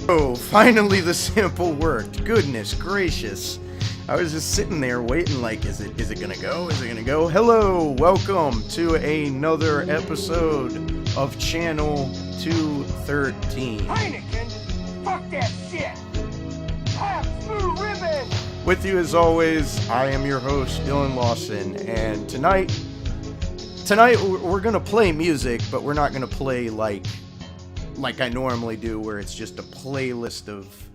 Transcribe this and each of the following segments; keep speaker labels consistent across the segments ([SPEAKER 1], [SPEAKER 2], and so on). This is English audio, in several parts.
[SPEAKER 1] Oh, finally the sample worked. Goodness gracious. I was just sitting there waiting like, is it gonna go? Is it gonna go? Hello, welcome to another episode of Channel 213.
[SPEAKER 2] Heineken, fuck that shit! Have blue ribbon!
[SPEAKER 1] With you as always, I am your host, Dylan Lawson, and tonight we're gonna play music, but we're not gonna play like I normally do, where it's just a playlist of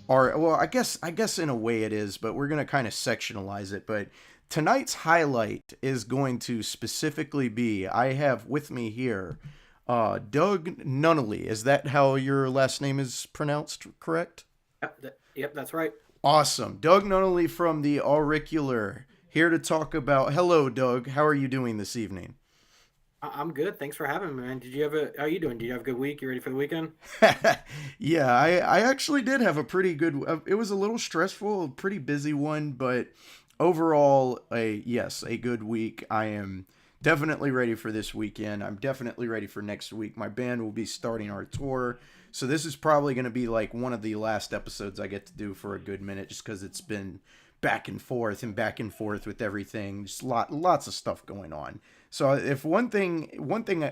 [SPEAKER 1] art. Well, I guess in a way it is, but we're gonna kind of sectionalize it. But tonight's highlight is going to specifically be, I have with me here, Doug Nunnally. Is that how your last name is pronounced, correct?
[SPEAKER 3] Yep, that's right.
[SPEAKER 1] Awesome. Doug Nunnally from the Auricular, here to talk about... Hello, Doug. How are you doing this evening?
[SPEAKER 3] I'm good. Thanks for having me, man. How are you doing? Did you have a good week? You ready for the weekend?
[SPEAKER 1] Yeah, I actually did have a pretty good... It was a little stressful, a pretty busy one, but overall, a good week. I am definitely ready for this weekend. I'm definitely ready for next week. My band will be starting our tour, so this is probably going to be like one of the last episodes I get to do for a good minute, just because it's been back and forth with everything. Just lots of stuff going on. So if one thing,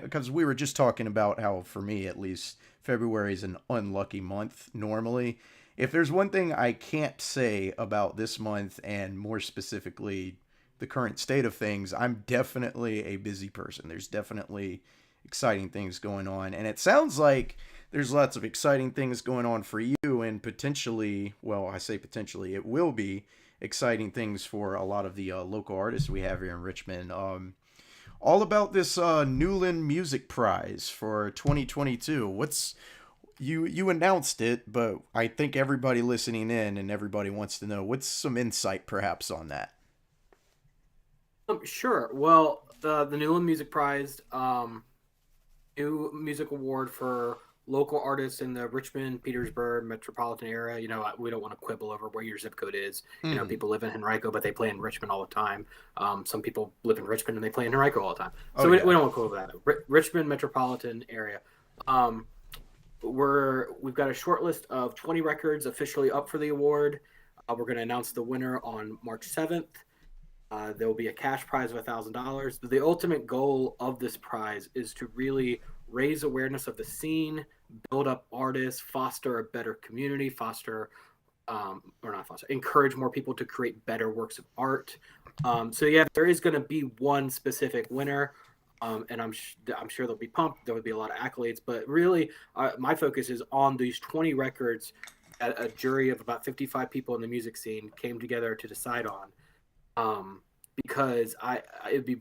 [SPEAKER 1] because we were just talking about how, for me at least, February is an unlucky month normally. If there's one thing I can't say about this month, and more specifically the current state of things, I'm definitely a busy person. There's definitely exciting things going on. And it sounds like there's lots of exciting things going on for you, and potentially, well, I say potentially, it will be exciting things for a lot of the local artists we have here in Richmond. All about this Newlin Music Prize for 2022. You announced it, but I think everybody listening in and everybody wants to know, what's some insight perhaps on that?
[SPEAKER 3] Sure. Well, the Newlin Music Prize, new music award for local artists in the Richmond, Petersburg metropolitan area. You know, we don't want to quibble over where your zip code is. You know, people live in Henrico, but they play in Richmond all the time. Some people live in Richmond and they play in Henrico all the time. So we don't want to quibble over that. Richmond metropolitan area. We've got a short list of 20 records officially up for the award. We're going to announce the winner on March 7th. There will be a cash prize of $1,000. The ultimate goal of this prize is to really raise awareness of the scene, build up artists, foster a better community, encourage more people to create better works of art. So yeah, there is going to be one specific winner, and I'm sure they'll be pumped. There will be a lot of accolades, but really, my focus is on these 20 records that a jury of about 55 people in the music scene came together to decide on. Because it'd be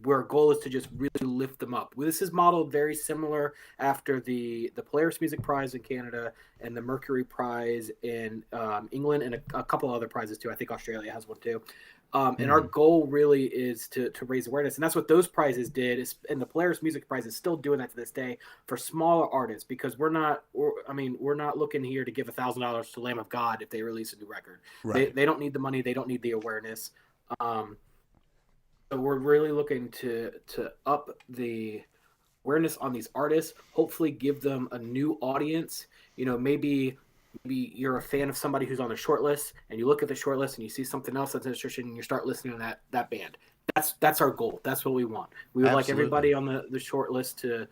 [SPEAKER 3] where our goal is to just really lift them up. This is modeled very similar after the Polaris Music Prize in Canada and the Mercury Prize in England, and a couple other prizes too. I think Australia has one too. And our goal really is to raise awareness, and that's what those prizes did. And the Polaris Music Prize is still doing that to this day for smaller artists, because we're not looking here to give $1,000 to Lamb of God if they release a new record. Right. They don't need the money. They don't need the awareness. So we're really looking to up the awareness on these artists, hopefully give them a new audience. You know, maybe you're a fan of somebody who's on the short list, and you look at the short list and you see something else that's interesting, and you start listening to that band. That's our goal. That's what we want. We would like everybody on the short list to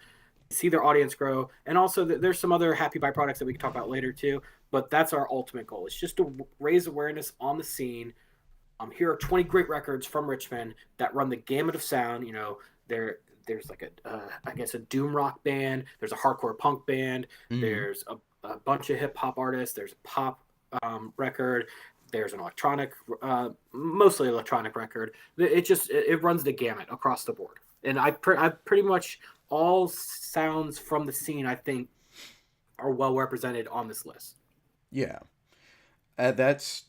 [SPEAKER 3] see their audience grow. And also there's some other happy byproducts that we can talk about later too, but that's our ultimate goal. It's just to raise awareness on the scene. Here are 20 great records from Richmond that run the gamut of sound. You know, there's like a doom rock band. There's a hardcore punk band. There's a bunch of hip hop artists. There's a pop record. There's an electronic, mostly electronic record. It runs the gamut across the board. And I pretty much all sounds from the scene, I think, are well represented on this list.
[SPEAKER 1] Yeah. That's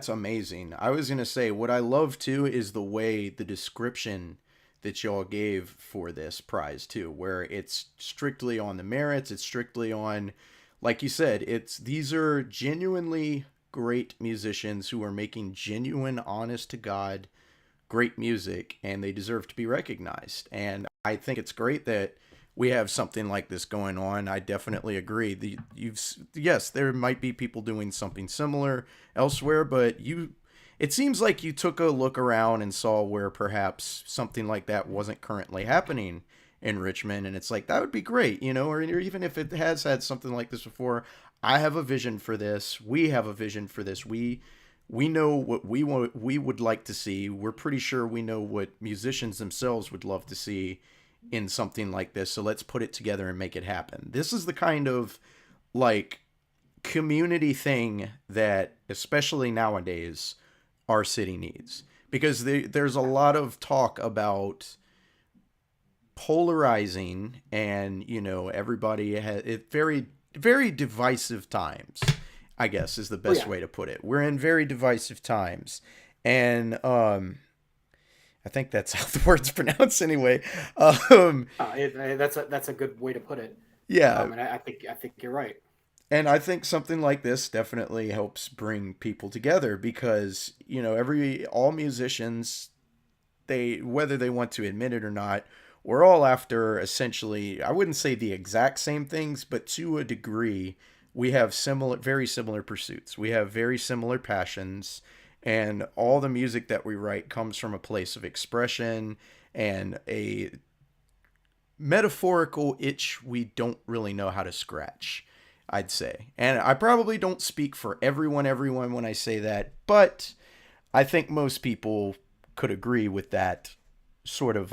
[SPEAKER 1] amazing. I was going to say, what I love too is the way the description that y'all gave for this prize too, where it's strictly on the merits. It's strictly on, like you said, these are genuinely great musicians who are making genuine, honest to God, great music, and they deserve to be recognized. And I think it's great that we have something like this going on. I definitely agree. Yes, there might be people doing something similar elsewhere, but it seems like you took a look around and saw where perhaps something like that wasn't currently happening in Richmond, and it's like that would be great, or even if it has had something like this before. I have a vision for this. We have a vision for this. We know what we would like to see. We're pretty sure we know what musicians themselves would love to see in something like this. So let's put it together and make it happen. This is the kind of like community thing that especially nowadays our city needs, because there's a lot of talk about polarizing, and everybody has it very divisive times, I guess is the best way to put it. We're in very divisive times, and I think that's how the word's pronounced anyway.
[SPEAKER 3] That's a good way to put it.
[SPEAKER 1] Yeah,
[SPEAKER 3] And I think you're right.
[SPEAKER 1] and I think something like this definitely helps bring people together, because all musicians, they, whether they want to admit it or not, we're all after essentially, I wouldn't say the exact same things, but to a degree we have very similar pursuits. We have very similar passions, and all the music that we write comes from a place of expression and a metaphorical itch we don't really know how to scratch, I'd say. And I probably don't speak for everyone when I say that, but I think most people could agree with that sort of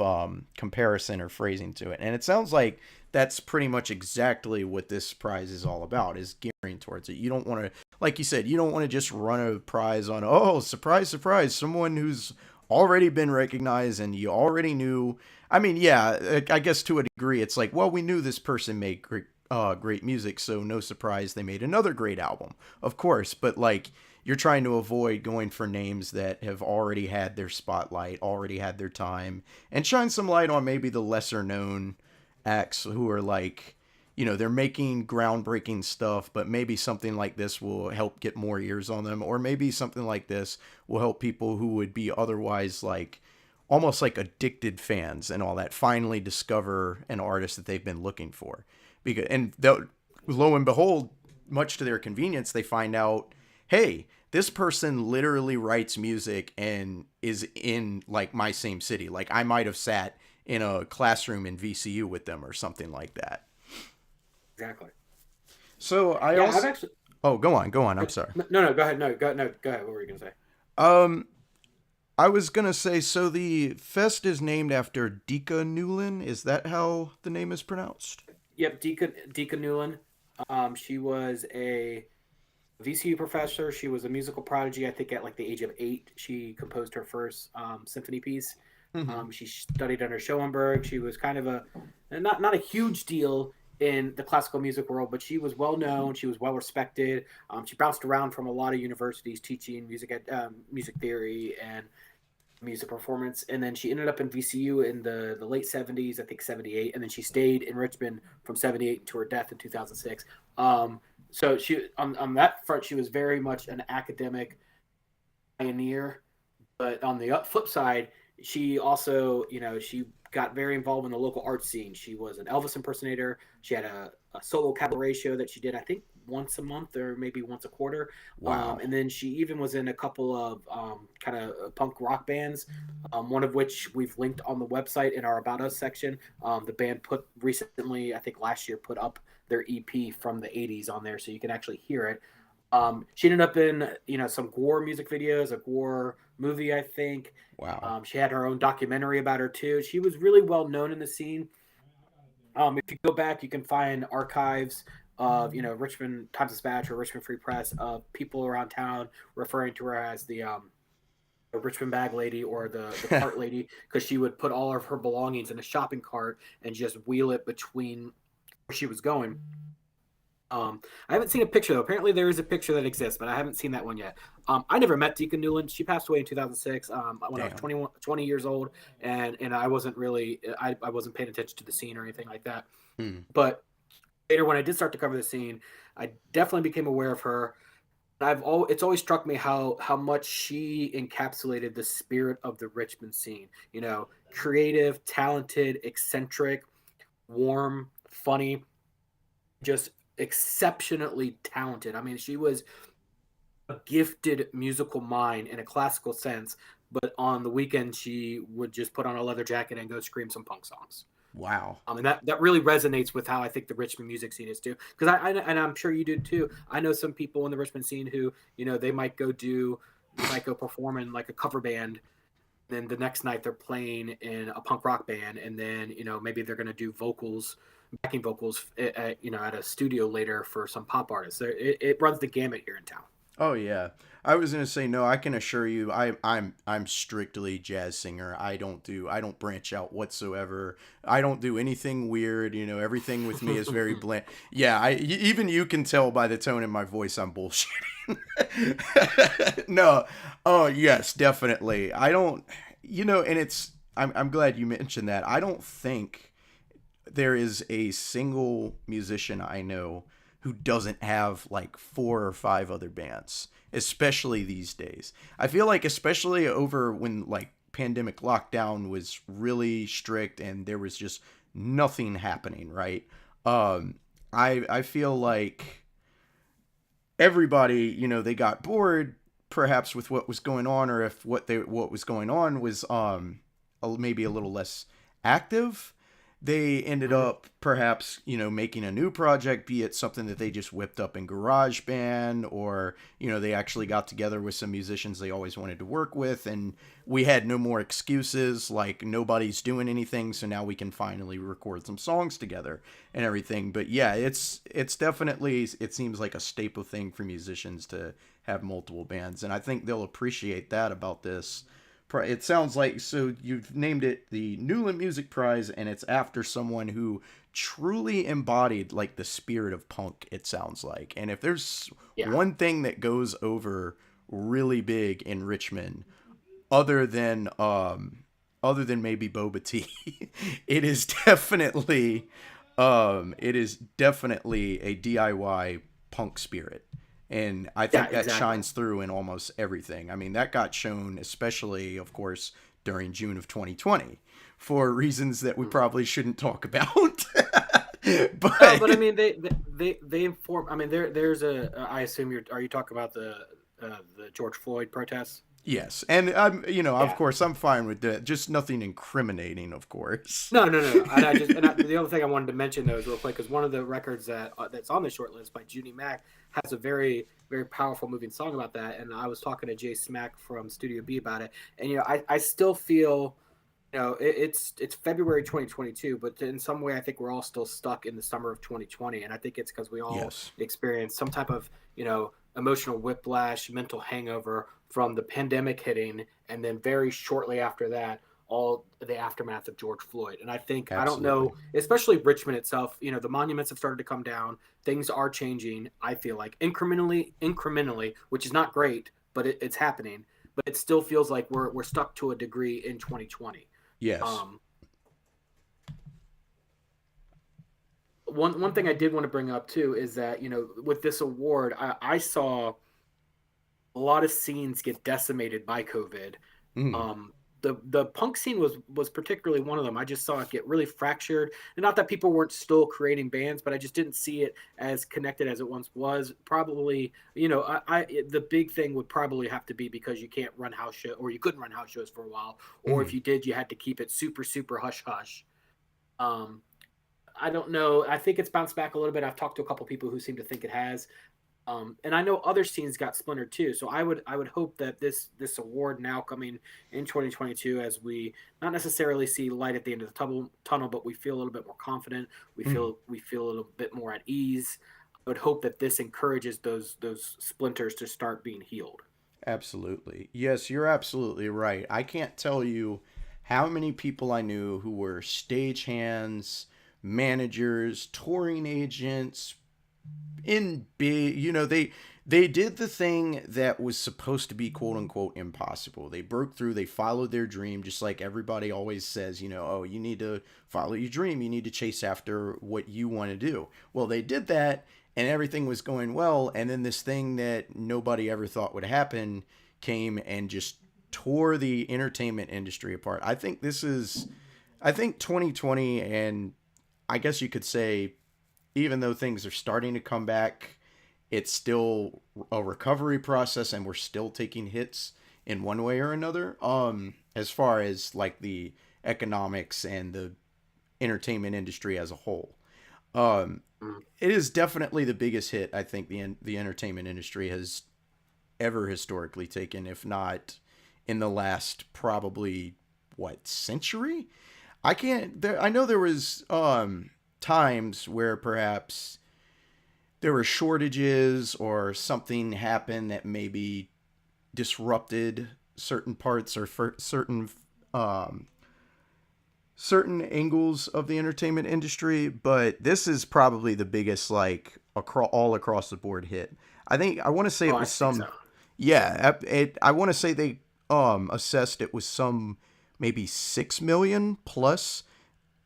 [SPEAKER 1] comparison or phrasing to it. And it sounds like that's pretty much exactly what this prize is all about, is gearing towards it. You don't want to, like you said, you don't want to just run a prize on, oh, surprise, surprise, someone who's already been recognized and you already knew. I mean, yeah, I guess to a degree it's like, well, we knew this person made great music, so no surprise they made another great album, of course. But like, you're trying to avoid going for names that have already had their spotlight, already had their time, and shine some light on maybe the lesser known acts who are like, they're making groundbreaking stuff, but maybe something like this will help get more ears on them, or maybe something like this will help people who would be otherwise like almost like addicted fans and all that finally discover an artist that they've been looking for. Lo and behold, much to their convenience, they find out, hey, this person literally writes music and is in like my same city. Like I might have sat in a classroom in VCU with them or something like that.
[SPEAKER 3] Exactly.
[SPEAKER 1] So I've
[SPEAKER 3] actually.
[SPEAKER 1] Oh, go on. I'm sorry.
[SPEAKER 3] No, go ahead. No, go ahead. What were you gonna say?
[SPEAKER 1] I was gonna say, so the fest is named after Dika Newlin. Is that how the name is pronounced?
[SPEAKER 3] Yep, Dika Newlin. She was a VCU professor. She was a musical prodigy. I think at like the age of 8, she composed her first symphony piece.
[SPEAKER 1] Mm-hmm.
[SPEAKER 3] She studied under Schoenberg. She was kind of not a huge deal in the classical music world, but she was well known. She was well respected. She bounced around from a lot of universities teaching music theory and music performance, and then she ended up in VCU in the late 70s, I think 78, and then she stayed in Richmond from 78 to her death in 2006. So she on that front, she was very much an academic pioneer, but on the flip side, she also, she got very involved in the local art scene. She was an Elvis impersonator. She had a solo cabaret show that she did, I think, once a month or maybe once a quarter.
[SPEAKER 1] Wow.
[SPEAKER 3] And then she even was in a couple of kind of punk rock bands, one of which we've linked on the website in our About Us section. The band put recently, I think last year, put up their EP from the 80s on there, so you can actually hear it. She ended up in, some Gore music videos, a Gore movie, I think.
[SPEAKER 1] Wow.
[SPEAKER 3] She had her own documentary about her too. She was really well known in the scene. If you go back, you can find archives of, Richmond Times-Dispatch or Richmond Free Press of people around town referring to her as the Richmond bag lady or the cart lady, because she would put all of her belongings in a shopping cart and just wheel it between where she was going. I haven't seen a picture though. Apparently there is a picture that exists, but I haven't seen that one yet. I never met Deacon Newland. She passed away in 2006 when I was 20 years old, and I wasn't really I wasn't paying attention to the scene or anything like that. But later, when I did start to cover the scene, I definitely became aware of her. It's always struck me how much she encapsulated the spirit of the Richmond scene. Creative, talented, eccentric, warm, funny, just exceptionally talented. I mean, she was a gifted musical mind in a classical sense, but on the weekend she would just put on a leather jacket and go scream some punk songs.
[SPEAKER 1] Wow.
[SPEAKER 3] And that really resonates with how I think the Richmond music scene is too. Because and I'm sure you do too. I know some people in the Richmond scene who, they might go perform in like a cover band. Then the next night they're playing in a punk rock band, and then maybe they're going to do backing vocals at a studio later for some pop artists. It runs the gamut here in town.
[SPEAKER 1] Oh yeah. I was gonna say no. I can assure you, I'm strictly jazz singer. I don't branch out whatsoever. I don't do anything weird. Everything with me is very bland. Yeah, even you can tell by the tone in my voice I'm bullshitting. No. Oh yes, definitely. I don't. And I'm glad you mentioned that. I don't think there is a single musician I know who doesn't have like 4 or 5 other bands, especially these days. I feel like, especially over when like pandemic lockdown was really strict and there was just nothing happening, right? I feel like everybody, they got bored perhaps with what was going on, or if what was going on was maybe a little less active, they ended up perhaps making a new project, be it something that they just whipped up in GarageBand, or they actually got together with some musicians they always wanted to work with, and we had no more excuses, like nobody's doing anything, so now we can finally record some songs together and everything. But yeah, it's definitely, it seems like a staple thing for musicians to have multiple bands, and I think they'll appreciate that about this. It sounds like, so you've named it the Newlin Music Prize, and it's after someone who truly embodied like the spirit of punk, it sounds like. And if there's one thing that goes over really big in Richmond, other than maybe boba tea, it is definitely a DIY punk spirit. And I think that shines through in almost everything. I mean, that got shown, especially, of course, during June of 2020, for reasons that we probably shouldn't talk about.
[SPEAKER 3] But I mean, they inform. I mean, there's a. I assume are you talking about the George Floyd protests?
[SPEAKER 1] Yes, and of course, I'm fine with that. Just nothing incriminating, of course.
[SPEAKER 3] No. The other thing I wanted to mention though is real quick, is one of the records that's on the short list by Junie Mack has a very, very powerful, moving song about that. And I was talking to Jay Smack from Studio B about it, and I still feel, it's February 2022, but in some way I think we're all still stuck in the summer of 2020, and I think it's because we all experienced some type of emotional whiplash, mental hangover from the pandemic hitting, and then very shortly after that, all the aftermath of George Floyd. And I think, I don't know, especially Richmond itself, the monuments have started to come down. Things are changing, I feel like, incrementally, which is not great, but it's happening. But it still feels like we're stuck to a degree in 2020.
[SPEAKER 1] Yes.
[SPEAKER 3] One thing I did want to bring up too is that, with this award, I saw a lot of scenes get decimated by COVID. The punk scene was particularly one of them. I just saw it get really fractured, and not that people weren't still creating bands, but I just didn't see it as connected as it once was. Probably, the big thing would probably have to be because you can't run house show, or you couldn't run house shows for a while, or if you did, you had to keep it super, super hush hush. I don't know. I think it's bounced back a little bit. I've talked to a couple people who seem to think it has. And I know other scenes got splintered too. So I would hope that this award now coming in 2022, as we not necessarily see light at the end of the tunnel, but we feel a little bit more confident. We feel a little bit more at ease. I would hope that this encourages those splinters to start being healed.
[SPEAKER 1] Absolutely. Yes, you're absolutely right. I can't tell you how many people I knew who were stagehands, managers, touring agents, in big, they did the thing that was supposed to be quote unquote impossible. They broke through, they followed their dream, just like everybody always says, oh, you need to follow your dream, you need to chase after what you want to do. Well, they did that, and everything was going well, and then this thing that nobody ever thought would happen came and just tore the entertainment industry apart. I think 2020 and I guess you could say, even though things are starting to come back, it's still a recovery process, and we're still taking hits in one way or another. As far as like the economics and the entertainment industry as a whole. Um,
[SPEAKER 3] Mm.
[SPEAKER 1] it is definitely the biggest hit I think the entertainment industry has ever historically taken, if not in the last probably what century. I can't. I know there was times where perhaps there were shortages or something happened that maybe disrupted certain parts or um, certain angles of the entertainment industry, but this is probably the biggest like all across the board hit. I want to say
[SPEAKER 3] Oh,
[SPEAKER 1] it
[SPEAKER 3] I
[SPEAKER 1] was
[SPEAKER 3] think
[SPEAKER 1] some
[SPEAKER 3] so.
[SPEAKER 1] yeah, I want to say they assessed it was some maybe 6 million plus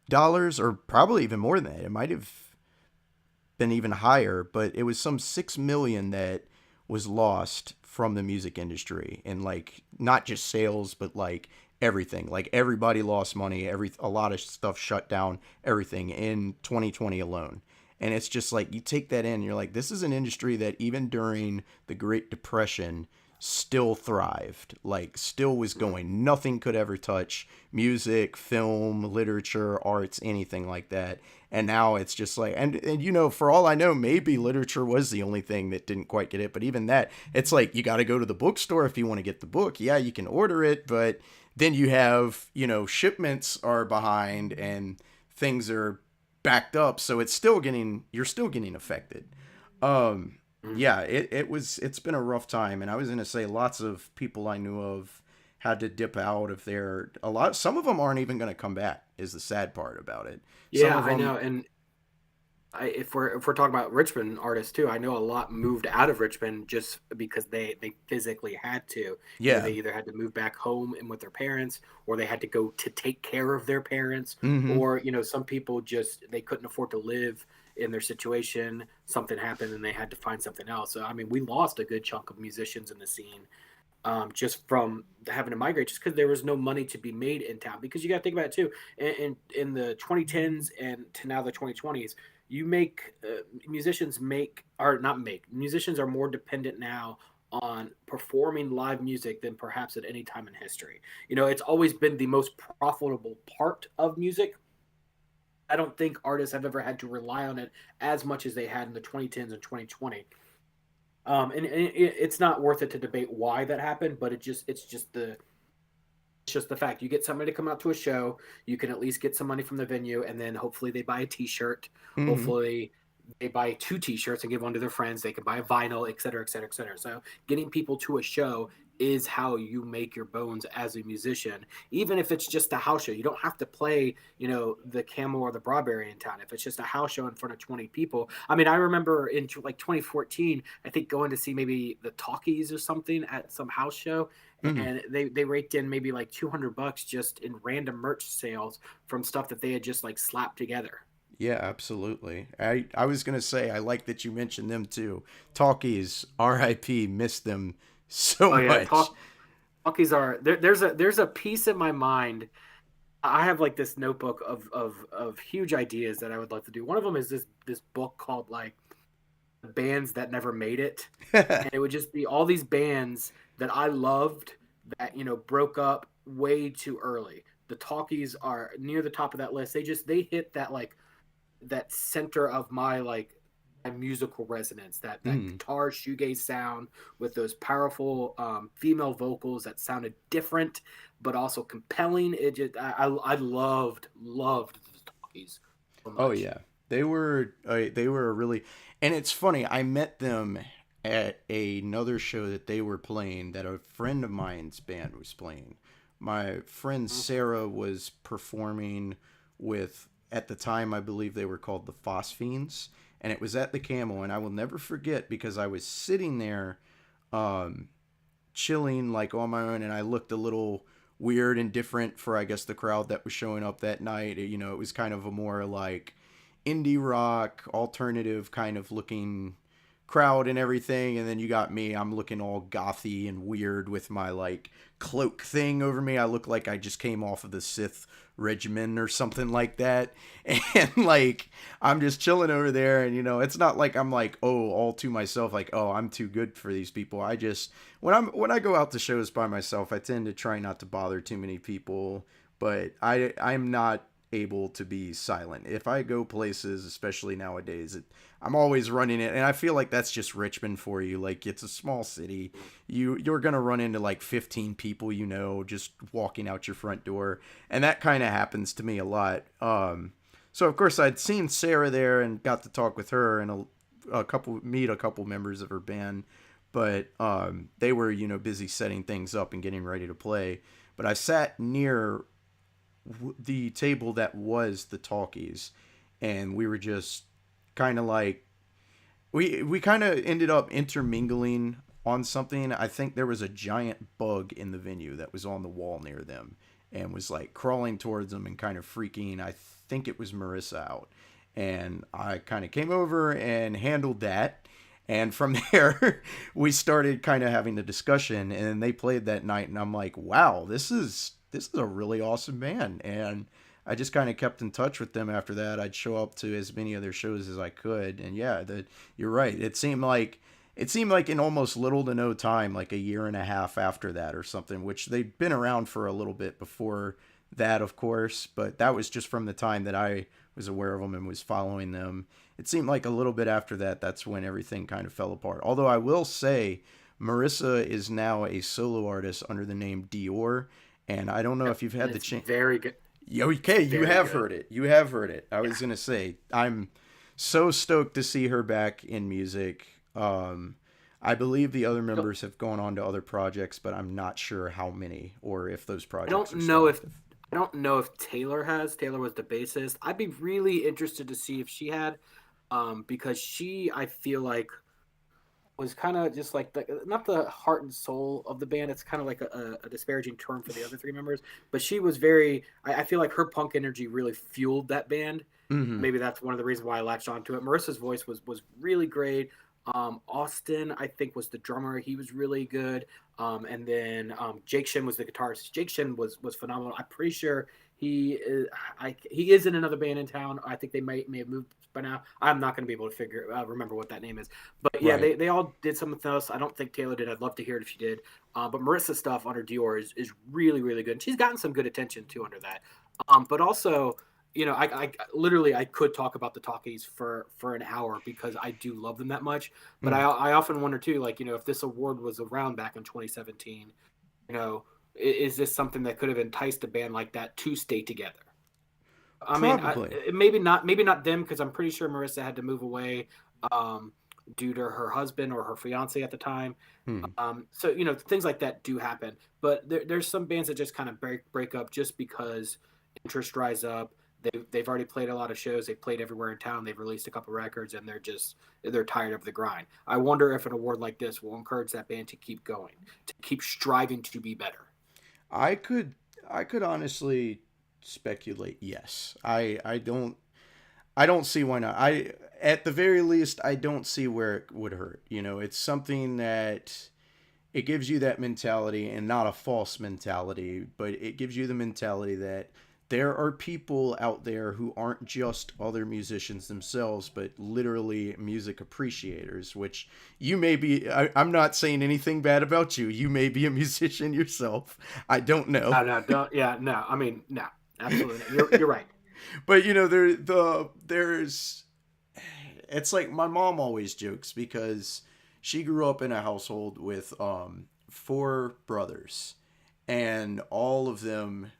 [SPEAKER 1] dollars, or probably even more than that. It might have been even higher, but it was some 6 million that was lost from the music industry, and like not just sales but like everything. Like everybody lost money, a lot of stuff shut down, everything in 2020 alone. And it's just like you take that in, you're like, this is an industry that even during the Great Depression still thrived, like still was
[SPEAKER 3] Mm.
[SPEAKER 1] going. Nothing could ever touch music, film, literature, arts, anything like that. And now it's just like, and you know, for all I know, maybe literature was the only thing that didn't quite get it. But even that, it's like you got to go to the bookstore if you want to get the book. Yeah, you can order it, but then you have, you know, shipments are behind and things are backed up, so you're still getting affected. Um,
[SPEAKER 3] Mm.
[SPEAKER 1] yeah, it's been a rough time, and I was gonna say lots of people I knew of had to dip out of their a lot. Some of them aren't even gonna come back. Is the sad part about it. Some
[SPEAKER 3] Yeah,
[SPEAKER 1] of
[SPEAKER 3] I
[SPEAKER 1] them,
[SPEAKER 3] know. And if we're talking about Richmond artists too, I know a lot moved out of Richmond just because they physically had to. You know,
[SPEAKER 1] yeah,
[SPEAKER 3] they either had to move back home and with their parents, or they had to go to take care of their parents,
[SPEAKER 1] mm-hmm,
[SPEAKER 3] or some people just they couldn't afford to live in their situation. Something happened and they had to find something else. So I mean, we lost a good chunk of musicians in the scene, just from having to migrate, just because there was no money to be made in town. Because you got to think about it too. In the 2010s and to now the 2020s, you make musicians make or not make musicians are more dependent now on performing live music than perhaps at any time in history. It's always been the most profitable part of music. I don't think artists have ever had to rely on it as much as they had in the 2010s and 2020. And it's not worth it to debate why that happened, but it's just the fact. You get somebody to come out to a show, you can at least get some money from the venue, and then hopefully they buy a T-shirt.
[SPEAKER 1] mm-hmm,
[SPEAKER 3] Hopefully they buy two T-shirts and give one to their friends. They can buy a vinyl, et cetera, et cetera, et cetera. So getting people to a show is how you make your bones as a musician. Even if it's just a house show, you don't have to play, the Camel or the Broadberry in town. If it's just a house show in front of 20 people. I mean, I remember in like 2014, I think going to see maybe the Talkies or something at some house show,
[SPEAKER 1] mm-hmm.
[SPEAKER 3] and they raked in maybe like $200 just in random merch sales from stuff that they had just like slapped together.
[SPEAKER 1] Yeah, absolutely. I was gonna say I like that you mentioned them too. Talkies, R.I.P. Miss them so
[SPEAKER 3] Oh yeah,
[SPEAKER 1] much.
[SPEAKER 3] Talkies are there's a piece in my mind. I have like this notebook of huge ideas that I would love to do. One of them is this book called like bands that never made it, and it would just be all these bands that I loved that broke up way too early. The Talkies are near the top of that list. They hit that like that center of my like my musical resonance, that
[SPEAKER 1] Mm.
[SPEAKER 3] guitar shoegaze sound with those powerful female vocals that sounded different but also compelling. It just I loved the Talkies so
[SPEAKER 1] Oh
[SPEAKER 3] much.
[SPEAKER 1] yeah, they were a really, and it's funny. I met them at another show that they were playing that a friend of mine's band was playing. My friend Sarah was performing with, at the time I believe they were called the Phosphines, and it was at the Camel, and I will never forget because I was sitting there, um, chilling like on my own, and I looked a little weird and different for I guess the crowd that was showing up that night. You know, it was kind of a more like indie rock alternative kind of looking crowd and everything, and then you got me. I'm looking all gothy and weird with my like cloak thing over me. I look like I just came off of the Sith regimen or something like that. And like I'm just chilling over there, and it's not like I'm like, oh, all to myself, like, oh, I'm too good for these people. I just when I go out to shows by myself, I tend to try not to bother too many people, but I'm not able to be silent. If I go places, especially nowadays, I'm always running it, and I feel like that's just Richmond for you. Like, it's a small city. You're gonna run into like 15 people, just walking out your front door, and that kind of happens to me a lot. So of course I'd seen Sarah there and got to talk with her and meet a couple members of her band, but they were busy setting things up and getting ready to play. But I sat near the table that was the talkies, and we were just kind of like we kind of ended up intermingling on something. I think there was a giant bug in the venue that was on the wall near them and was like crawling towards them and kind of freaking, I think it was Marissa, out. And I kind of came over and handled that, and from there we started kind of having a discussion, and they played that night, and I'm like, wow, this is a really awesome band. And I just kind of kept in touch with them after that. I'd show up to as many of their shows as I could. And yeah, you're right. It seemed like in almost little to no time, like a year and a half after that or something, which they'd been around for a little bit before that, of course, but that was just from the time that I was aware of them and was following them. It seemed like a little bit after that, that's when everything kind of fell apart. Although I will say, Marissa is now a solo artist under the name Dior, and I don't know if you've had the chance.
[SPEAKER 3] Very good.
[SPEAKER 1] Okay, you have
[SPEAKER 3] good.
[SPEAKER 1] heard it. You have heard it. I was going to say, I'm so stoked to see her back in music. I believe the other members have gone on to other projects, but I'm not sure how many or if those projects
[SPEAKER 3] I don't know if Taylor has. Taylor was the bassist. I'd be really interested to see if she had, because she, I feel like, was kind of just like not the heart and soul of the band. It's kind of like a disparaging term for the other three members, but she was very. I feel like her punk energy really fueled that band.
[SPEAKER 1] Mm-hmm.
[SPEAKER 3] Maybe that's one of the reasons why I latched onto it. Marissa's voice was really great. Austin, I think, was the drummer. He was really good. And then Jake Shin was the guitarist. Jake Shin was phenomenal. I'm pretty sure he is in another band in town. I think they may have moved by now. I'm not going to be able to remember what that name is. But yeah,
[SPEAKER 1] Right.
[SPEAKER 3] they all did something else. I don't think Taylor did. I'd love to hear it if she did. But Marissa's stuff under Dior is really, really good. And she's gotten some good attention too under that. But also, I literally I could talk about the talkies for an hour because I do love them that much. But I often wonder too, like, if this award was around back in 2017, is this something that could have enticed a band like that to stay together? I
[SPEAKER 1] Probably.
[SPEAKER 3] mean, maybe not them, because I'm pretty sure Marissa had to move away due to her husband or her fiance at the time. So things like that do happen. But there's some bands that just kind of break up just because interest dries up. They've already played a lot of shows. They've played everywhere in town. They've released a couple records, and they're tired of the grind. I wonder if an award like this will encourage that band to keep going, to keep striving to be better.
[SPEAKER 1] I could honestly speculate. Yes. I don't see why not. At the very least, I don't see where it would hurt. It's something that it gives you that mentality, and not a false mentality, but it gives you the mentality that there are people out there who aren't just other musicians themselves, but literally music appreciators, which you may be. I'm not saying anything bad about you. You may be a musician yourself. I don't know.
[SPEAKER 3] No, don't. Yeah, no. I mean, no, absolutely. You're right.
[SPEAKER 1] But there's it's like my mom always jokes because she grew up in a household with four brothers, and all of them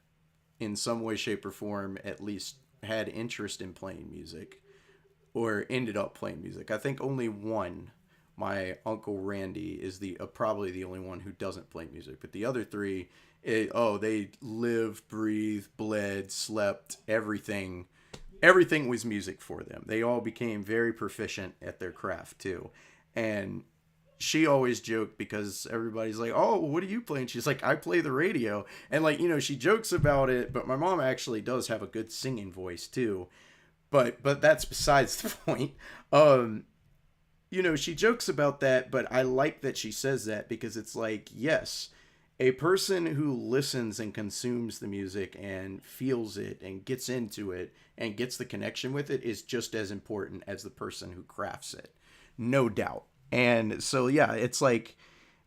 [SPEAKER 1] in some way, shape, or form at least had interest in playing music or ended up playing music. I think only one, my uncle Randy, is probably the only one who doesn't play music, but the other three, they lived, breathed, bled, slept, everything. Everything was music for them. They all became very proficient at their craft too. And she always joked because everybody's like, "Oh, what do you play?" And she's like, "I play the radio." And like, she jokes about it, but my mom actually does have a good singing voice too. But that's besides the point. she jokes about that, but I like that she says that because it's like, yes, a person who listens and consumes the music and feels it and gets into it and gets the connection with it is just as important as the person who crafts it. No doubt. And so, yeah, it's like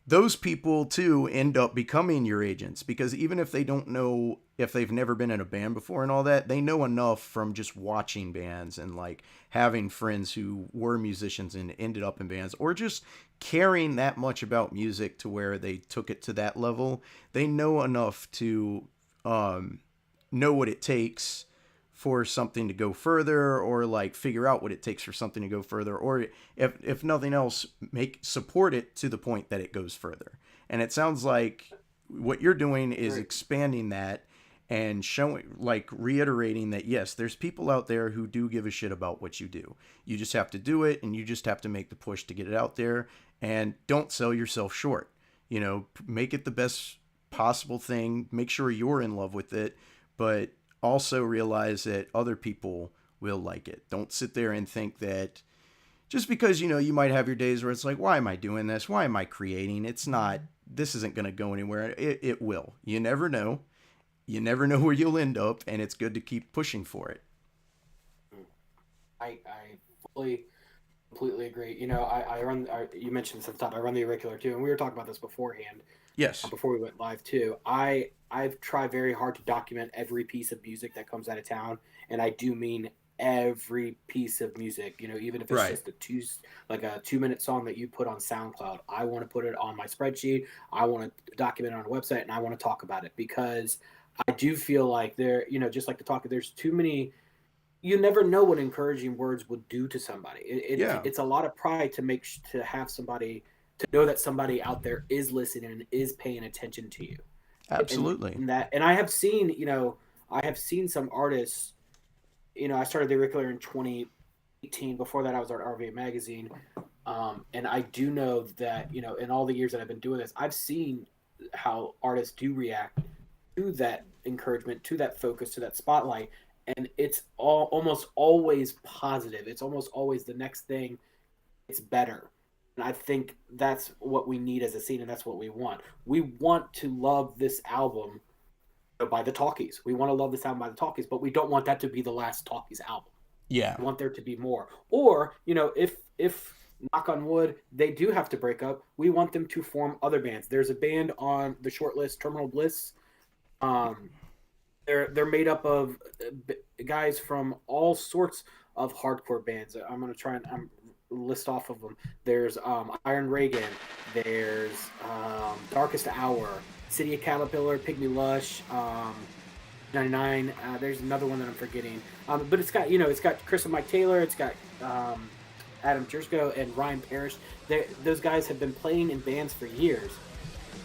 [SPEAKER 1] those people too end up becoming your agents because even if they don't know, if they've never been in a band before and all that, they know enough from just watching bands and like having friends who were musicians and ended up in bands, or just caring that much about music to where they took it to that level. They know enough to know what it takes for something to go further, or like figure out what it takes for something to go further, or if nothing else, make support it to the point that it goes further. And it sounds like what you're doing is
[SPEAKER 3] Right.
[SPEAKER 1] expanding that and showing, like, reiterating that yes, there's people out there who do give a shit about what you do. You just have to do it, and you just have to make the push to get it out there, and don't sell yourself short. Make it the best possible thing, make sure you're in love with it, but also realize that other people will like it. Don't sit there and think that just because you might have your days where it's like, why am I doing this? Why am I creating? It's not. This isn't going to go anywhere. It will. You never know. You never know where you'll end up, and it's good to keep pushing for it.
[SPEAKER 3] I fully completely agree. I run. You mentioned this at the top. I run the Auricular too, and we were talking about this beforehand,
[SPEAKER 1] Yes.
[SPEAKER 3] before we went live too. I've tried very hard to document every piece of music that comes out of town, and I do mean every piece of music. Even if it's
[SPEAKER 1] Right.
[SPEAKER 3] just like a 2 minute song that you put on SoundCloud, I want to put it on my spreadsheet. I want to document it on a website, and I want to talk about it because I do feel like just like the talk. There's too many. You never know what encouraging words would do to somebody.
[SPEAKER 1] Yeah.
[SPEAKER 3] It's a lot of pride to have somebody, to know that somebody out there is listening and is paying attention to you. and,
[SPEAKER 1] Absolutely.
[SPEAKER 3] and I have seen, some artists. I started the Auricular in 2018. Before that, I was at RVA Magazine, and I do know that in all the years that I've been doing this, I've seen how artists do react to that encouragement, to that focus, to that spotlight, and it's almost always positive. It's almost always the next thing. It's better. And I think that's what we need as a scene, and that's what we want. We want to love this album by the Talkies. We want to love this album by the Talkies, but we don't want that to be the last Talkies album.
[SPEAKER 1] Yeah.
[SPEAKER 3] We want there to be more. Or, if knock on wood, they do have to break up, we want them to form other bands. There's a band on the short list, Terminal Bliss. Um, they're made up of guys from all sorts of hardcore bands. I'm gonna try and list off of them. There's Iron Reagan. There's Darkest Hour, City of Caterpillar, Pygmy Lush, 99. There's another one that I'm forgetting. But it's got Chris and Mike Taylor. It's got Adam Jersko and Ryan Parrish. Those guys have been playing in bands for years,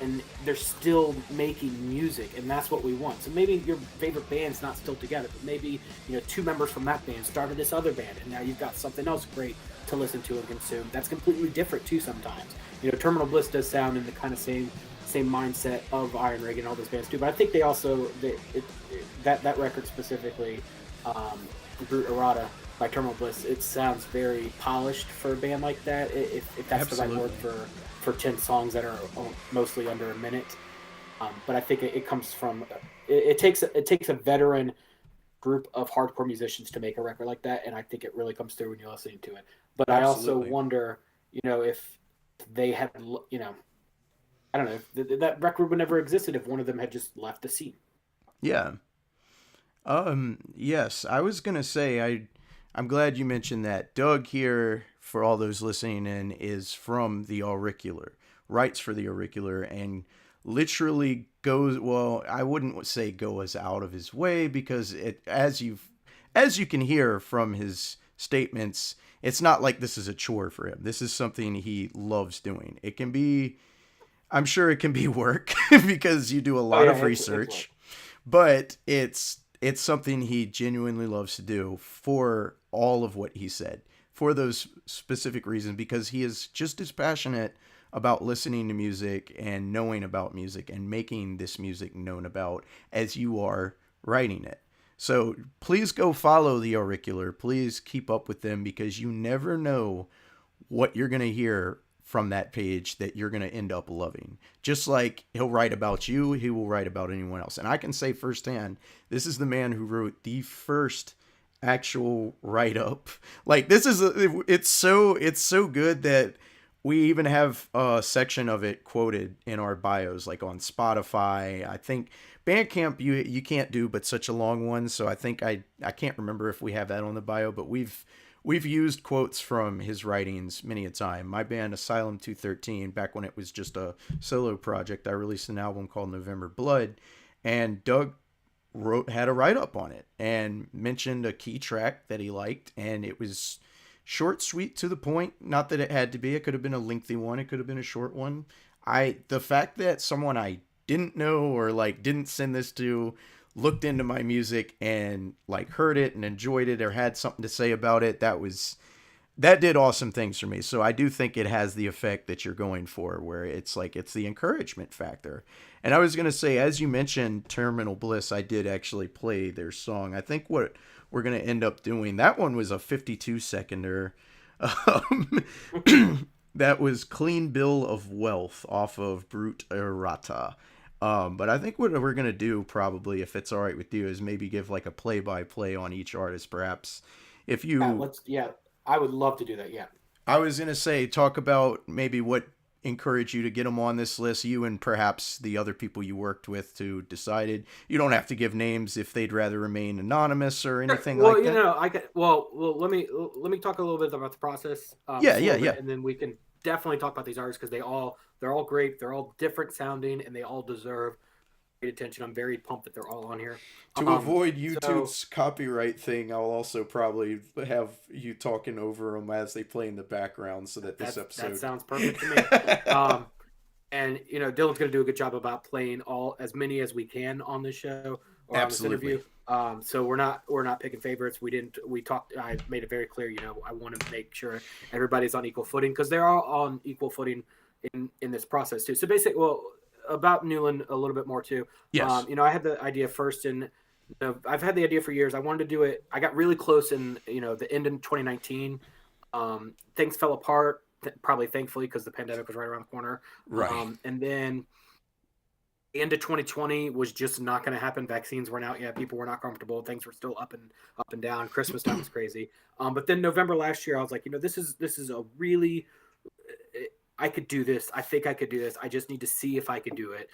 [SPEAKER 3] and they're still making music, and that's what we want. So maybe your favorite band's not still together, but maybe two members from that band started this other band, and now you've got something else great to listen to and consume. That's completely different too. Sometimes Terminal Bliss does sound in the kind of same mindset of Iron Reagan and all those bands too. But I think they also that record specifically, Brute Errata by Terminal Bliss, it sounds very polished for a band like that. If that's
[SPEAKER 1] Absolutely.
[SPEAKER 3] the right word for 10 songs that are mostly under a minute. But I think it comes from it takes a veteran group of hardcore musicians to make a record like that, and I think it really comes through when you're listening to it. But I also
[SPEAKER 1] Absolutely.
[SPEAKER 3] wonder, if they had, I don't know, that record would never existed if one of them had just left the scene.
[SPEAKER 1] Yeah. Yes, I was gonna say I'm glad you mentioned that. Doug here, for all those listening in, is from the Auricular, writes for the Auricular, and literally goes, well, I wouldn't say goes out of his way, because as you can hear from his statements, it's not like this is a chore for him. This is something he loves doing. It can be, I'm sure it can be work because you do a
[SPEAKER 3] Oh
[SPEAKER 1] lot
[SPEAKER 3] yeah,
[SPEAKER 1] of
[SPEAKER 3] it's work.
[SPEAKER 1] research, but it's something he genuinely loves to do for all of what he said, for those specific reasons, because he is just as passionate about listening to music and knowing about music and making this music known about as you are writing it. So please go follow the Auricular. Please keep up with them, because you never know what you're going to hear from that page that you're going to end up loving. Just like he'll write about you, he will write about anyone else. And I can say firsthand, this is the man who wrote the first actual write up. Like this is it's so good that we even have a section of it quoted in our bios, like on Spotify. I think Bandcamp you can't do but such a long one, so I think I can't remember if we have that on the bio, but we've used quotes from his writings many a time. My band Asylum 213, back when it was just a solo project, I released an album called November Blood, and Doug had a write up on it and mentioned a key track that he liked, and it was short, sweet, to the point. Not that it had to be. It could have been a lengthy one. It could have been a short one. The fact that someone I didn't know or like didn't send this to looked into my music and like heard it and enjoyed it or had something to say about it, that did awesome things for me. So I do think it has the effect that you're going for, where it's like it's the encouragement factor. And I was going to say, as you mentioned Terminal Bliss, I did actually play their song. I think what we're going to end up doing, that one was a 52-seconder. That was Clean Bill of Wealth off of Brute Errata. But I think what we're going to do, probably, if it's all right with you, is maybe give like a play-by-play on each artist, perhaps. If you...
[SPEAKER 3] I would love to do that, yeah.
[SPEAKER 1] I was going to say, talk about maybe what encouraged you to get them on this list, you and perhaps the other people you worked with to decided. You don't have to give names if they'd rather remain anonymous or anything like that.
[SPEAKER 3] Well, you know, let me talk a little bit about the process.
[SPEAKER 1] Yeah.
[SPEAKER 3] And then we can definitely talk about these artists because they're all great. They're all different sounding, and they all deserve great attention. I'm very pumped that they're all on here.
[SPEAKER 1] To avoid YouTube's copyright thing, I'll also probably have you talking over them as they play in the background, so that this episode...
[SPEAKER 3] That sounds perfect to me. And you know, Dylan's going to do a good job about playing as many as we can on this show or
[SPEAKER 1] Absolutely.
[SPEAKER 3] on this interview. So we're not picking favorites. I made it very clear. You know, I want to make sure everybody's on equal footing because they're all on equal footing in this process too. So basically, about Newlin a little bit more too.
[SPEAKER 1] Yes.
[SPEAKER 3] You know, I had the idea first, and you know, I've had the idea for years. I wanted to do it. I got really close in the end of 2019. Things fell apart, probably thankfully because the pandemic was right around the corner.
[SPEAKER 1] Right.
[SPEAKER 3] And then the end of 2020 was just not going to happen. Vaccines weren't out yet. People were not comfortable. Things were still up and down. Christmas time was crazy. But then November last year, I was like, this is a really I could do this. I think I could do this. I just need to see if I can do it.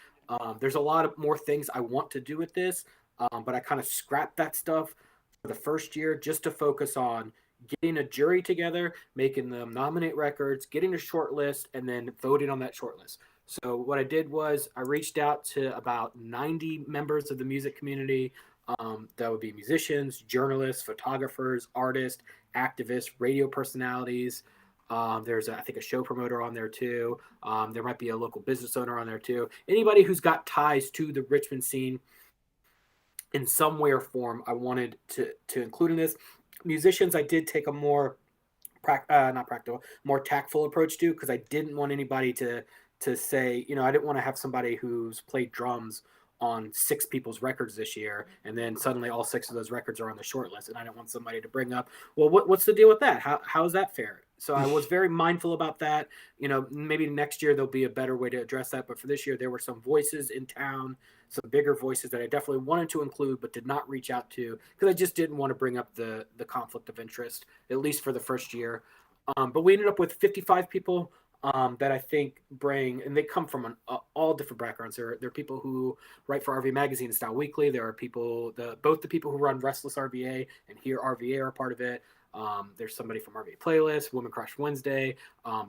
[SPEAKER 3] There's a lot of more things I want to do with this, but I kind of scrapped that stuff for the first year just to focus on getting a jury together, making them nominate records, getting a short list, and then voting on that short list. So what I did was I reached out to about 90 members of the music community. That would be musicians, journalists, photographers, artists, activists, radio personalities. There's, I think, a show promoter on there too. There might be a local business owner on there too. Anybody who's got ties to the Richmond scene in some way or form, I wanted to include in this. Musicians, I did take a more not practical, more tactful approach to, because I didn't want anybody to say, I didn't want to have somebody who's played drums on 6 people's records this year, and then suddenly all 6 of those records are on the short list, and I don't want somebody to bring up, well, what's the deal with that? How is that fair? So I was very mindful about that. Maybe next year there'll be a better way to address that, but for this year there were some voices in town, some bigger voices that I definitely wanted to include but did not reach out to because I just didn't want to bring up the conflict of interest, at least for the first year. But we ended up with 55 people that I think bring, and they come from all different backgrounds. There are people who write for RV Magazine and Style Weekly. There are people, both the people who run Restless RVA and Here RVA are part of it. There's somebody from RVA Playlist, Women Crush Wednesday.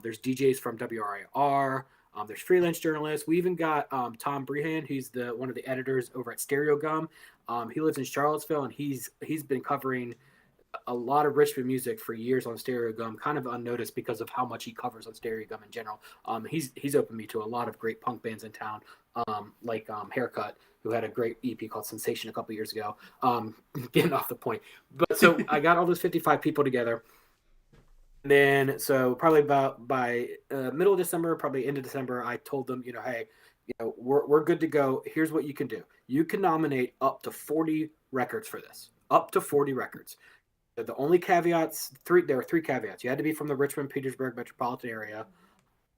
[SPEAKER 3] There's DJs from WRIR. There's freelance journalists. We even got Tom Brehan, who's one of the editors over at Stereo Gum. He lives in Charlottesville, and he's been covering a lot of Richmond music for years on Stereo Gum, kind of unnoticed because of how much he covers on Stereo Gum in general. He's opened me to a lot of great punk bands in town, like Haircut, who had a great EP called Sensation a couple years ago. Getting off the point, but so I got all those 55 people together. And then, so probably about by middle of December, probably end of December, I told them, hey, we're good to go. Here's what you can do. You can nominate up to 40 records for this, up to 40 records. The only caveats, three, there were three caveats. You had to be from the Richmond Petersburg metropolitan area.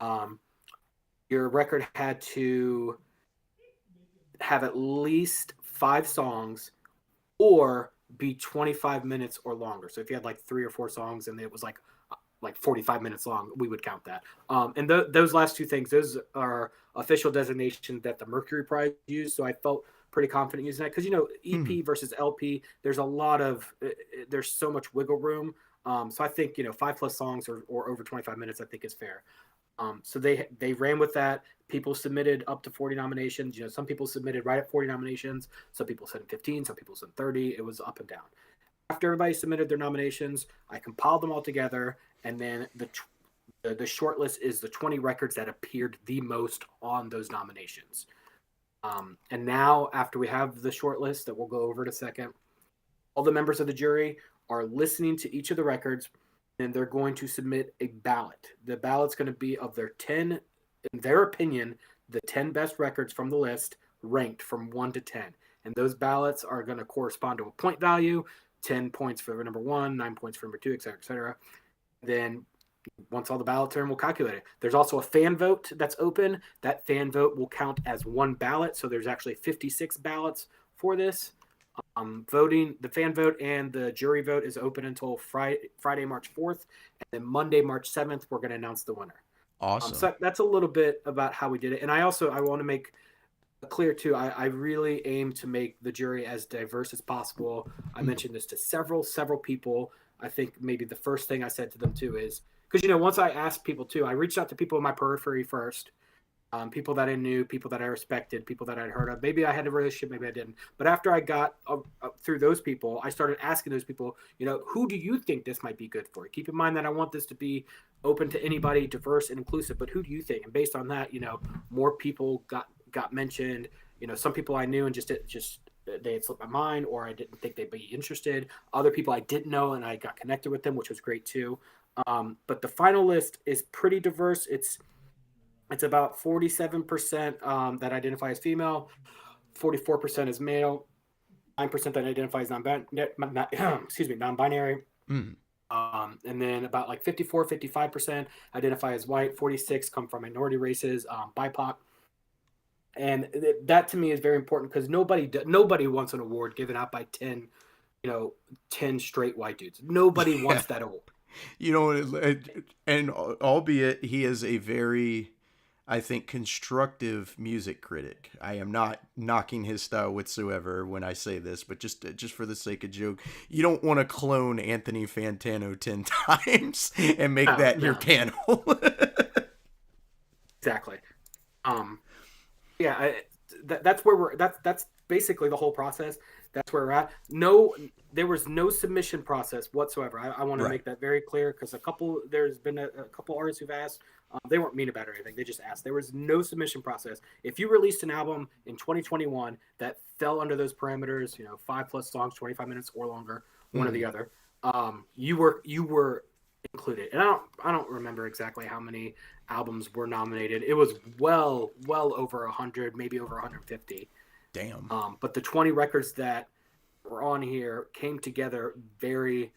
[SPEAKER 3] Um, your record had to have at least 5 songs or be 25 minutes or longer. So if you had like 3 or 4 songs and it was like 45 minutes long, we would count that. And those last two things, those are official designations that the Mercury Prize used. So I felt pretty confident using that because, you know,
[SPEAKER 1] Hmm.
[SPEAKER 3] EP versus LP, there's there's so much wiggle room. So I think, you know, 5+ songs or over 25 minutes, I think is fair. So they ran with that. People submitted up to 40 nominations. You know, some people submitted right at 40 nominations. Some people sent 15. Some people sent 30. It was up and down. After everybody submitted their nominations, I compiled them all together, and then the short list is the 20 records that appeared the most on those nominations. And now, after we have the short list that we'll go over in a second, all the members of the jury are listening to each of the records, and they're going to submit a ballot. The ballot's going to be of their 10, in their opinion, the 10 best records from the list ranked from 1 to 10. And those ballots are going to correspond to a point value, 10 points for number 1, 9 points for number 2, et cetera, et cetera. Then once all the ballots are in, we'll calculate it. There's also a fan vote that's open. That fan vote will count as one ballot. So there's actually 56 ballots for this. Voting, the fan vote and the jury vote is open until Friday, March 4th. And then Monday, March 7th, we're going to announce the winner.
[SPEAKER 1] Awesome.
[SPEAKER 3] So that's a little bit about how we did it. And I want to make clear too, I really aim to make the jury as diverse as possible. I mentioned this to several people. I think maybe the first thing I said to them too is, because, you know, once I asked people too, I reached out to people in my periphery first, people that I knew, people that I respected, people that I'd heard of. Maybe I had a relationship, maybe I didn't. But after I got through those people, I started asking those people, you know, who do you think this might be good for? Keep in mind that I want this to be open to anybody, diverse and inclusive. But who do you think? And based on that, you know, more people got mentioned. You know, some people I knew and just they had slipped my mind, or I didn't think they'd be interested. Other people I didn't know and I got connected with them, which was great too. But the final list is pretty diverse. It's about 47% that identify as female, 44% as male, 9% that identify as non-binary.
[SPEAKER 1] Mm.
[SPEAKER 3] And then about like 55% identify as white, 46 come from minority races, BIPOC. And that to me is very important because nobody wants an award given out by 10, 10 straight white dudes. Nobody
[SPEAKER 1] Yeah.
[SPEAKER 3] wants that award.
[SPEAKER 1] You know, and albeit he is a very, I think, constructive music critic. I am not knocking his style whatsoever when I say this, but just for the sake of joke, you don't want to clone Anthony Fantano 10 times and make that your
[SPEAKER 3] No,
[SPEAKER 1] panel.
[SPEAKER 3] exactly. Yeah, that's where that's basically the whole process. That's where we're at. No, there was no submission process whatsoever. I want to
[SPEAKER 1] Right.
[SPEAKER 3] make that very clear because there's been a couple artists who've asked. They weren't mean about it or anything. They just asked. There was no submission process. If you released an album in 2021 that fell under those parameters, 5+ songs, 25 minutes or longer, one or the
[SPEAKER 1] Mm.
[SPEAKER 3] other, you were included. And I don't remember exactly how many albums were nominated. It was well over 100, maybe over 150.
[SPEAKER 1] Damn.
[SPEAKER 3] But the 20 records that were on here came together very,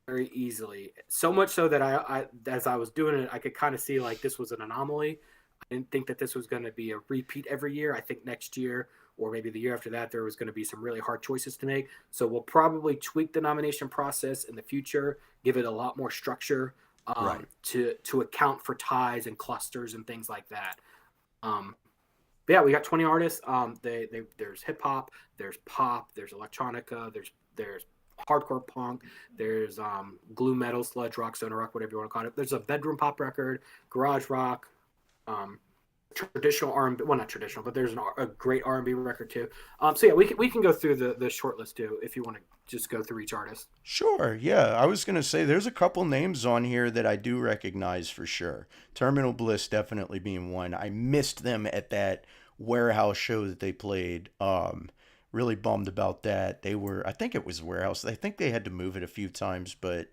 [SPEAKER 3] very easily. So much so that I as I was doing it, I could kind of see like this was an anomaly. I didn't think that this was going to be a repeat every year. I think next year or maybe the year after that, there was going to be some really hard choices to make. So we'll probably tweak the nomination process in the future, give it a lot more structure
[SPEAKER 1] Right.
[SPEAKER 3] to account for ties and clusters and things like that. But yeah, we got 20 artists. There's hip hop, there's pop, there's electronica, there's hardcore punk, there's glue metal, sludge rock, stoner rock, whatever you want to call it. There's a bedroom pop record, garage rock, um, traditional R&B. Well, not traditional, but there's a great R&B record too. So yeah, we can go through the short list too if you want to just go through each artist.
[SPEAKER 1] Sure, yeah. I was going to say there's a couple names on here that I do recognize for sure. Terminal Bliss definitely being one. I missed them at that warehouse show that they played. Really bummed about that. I think it was warehouse. I think they had to move it a few times, but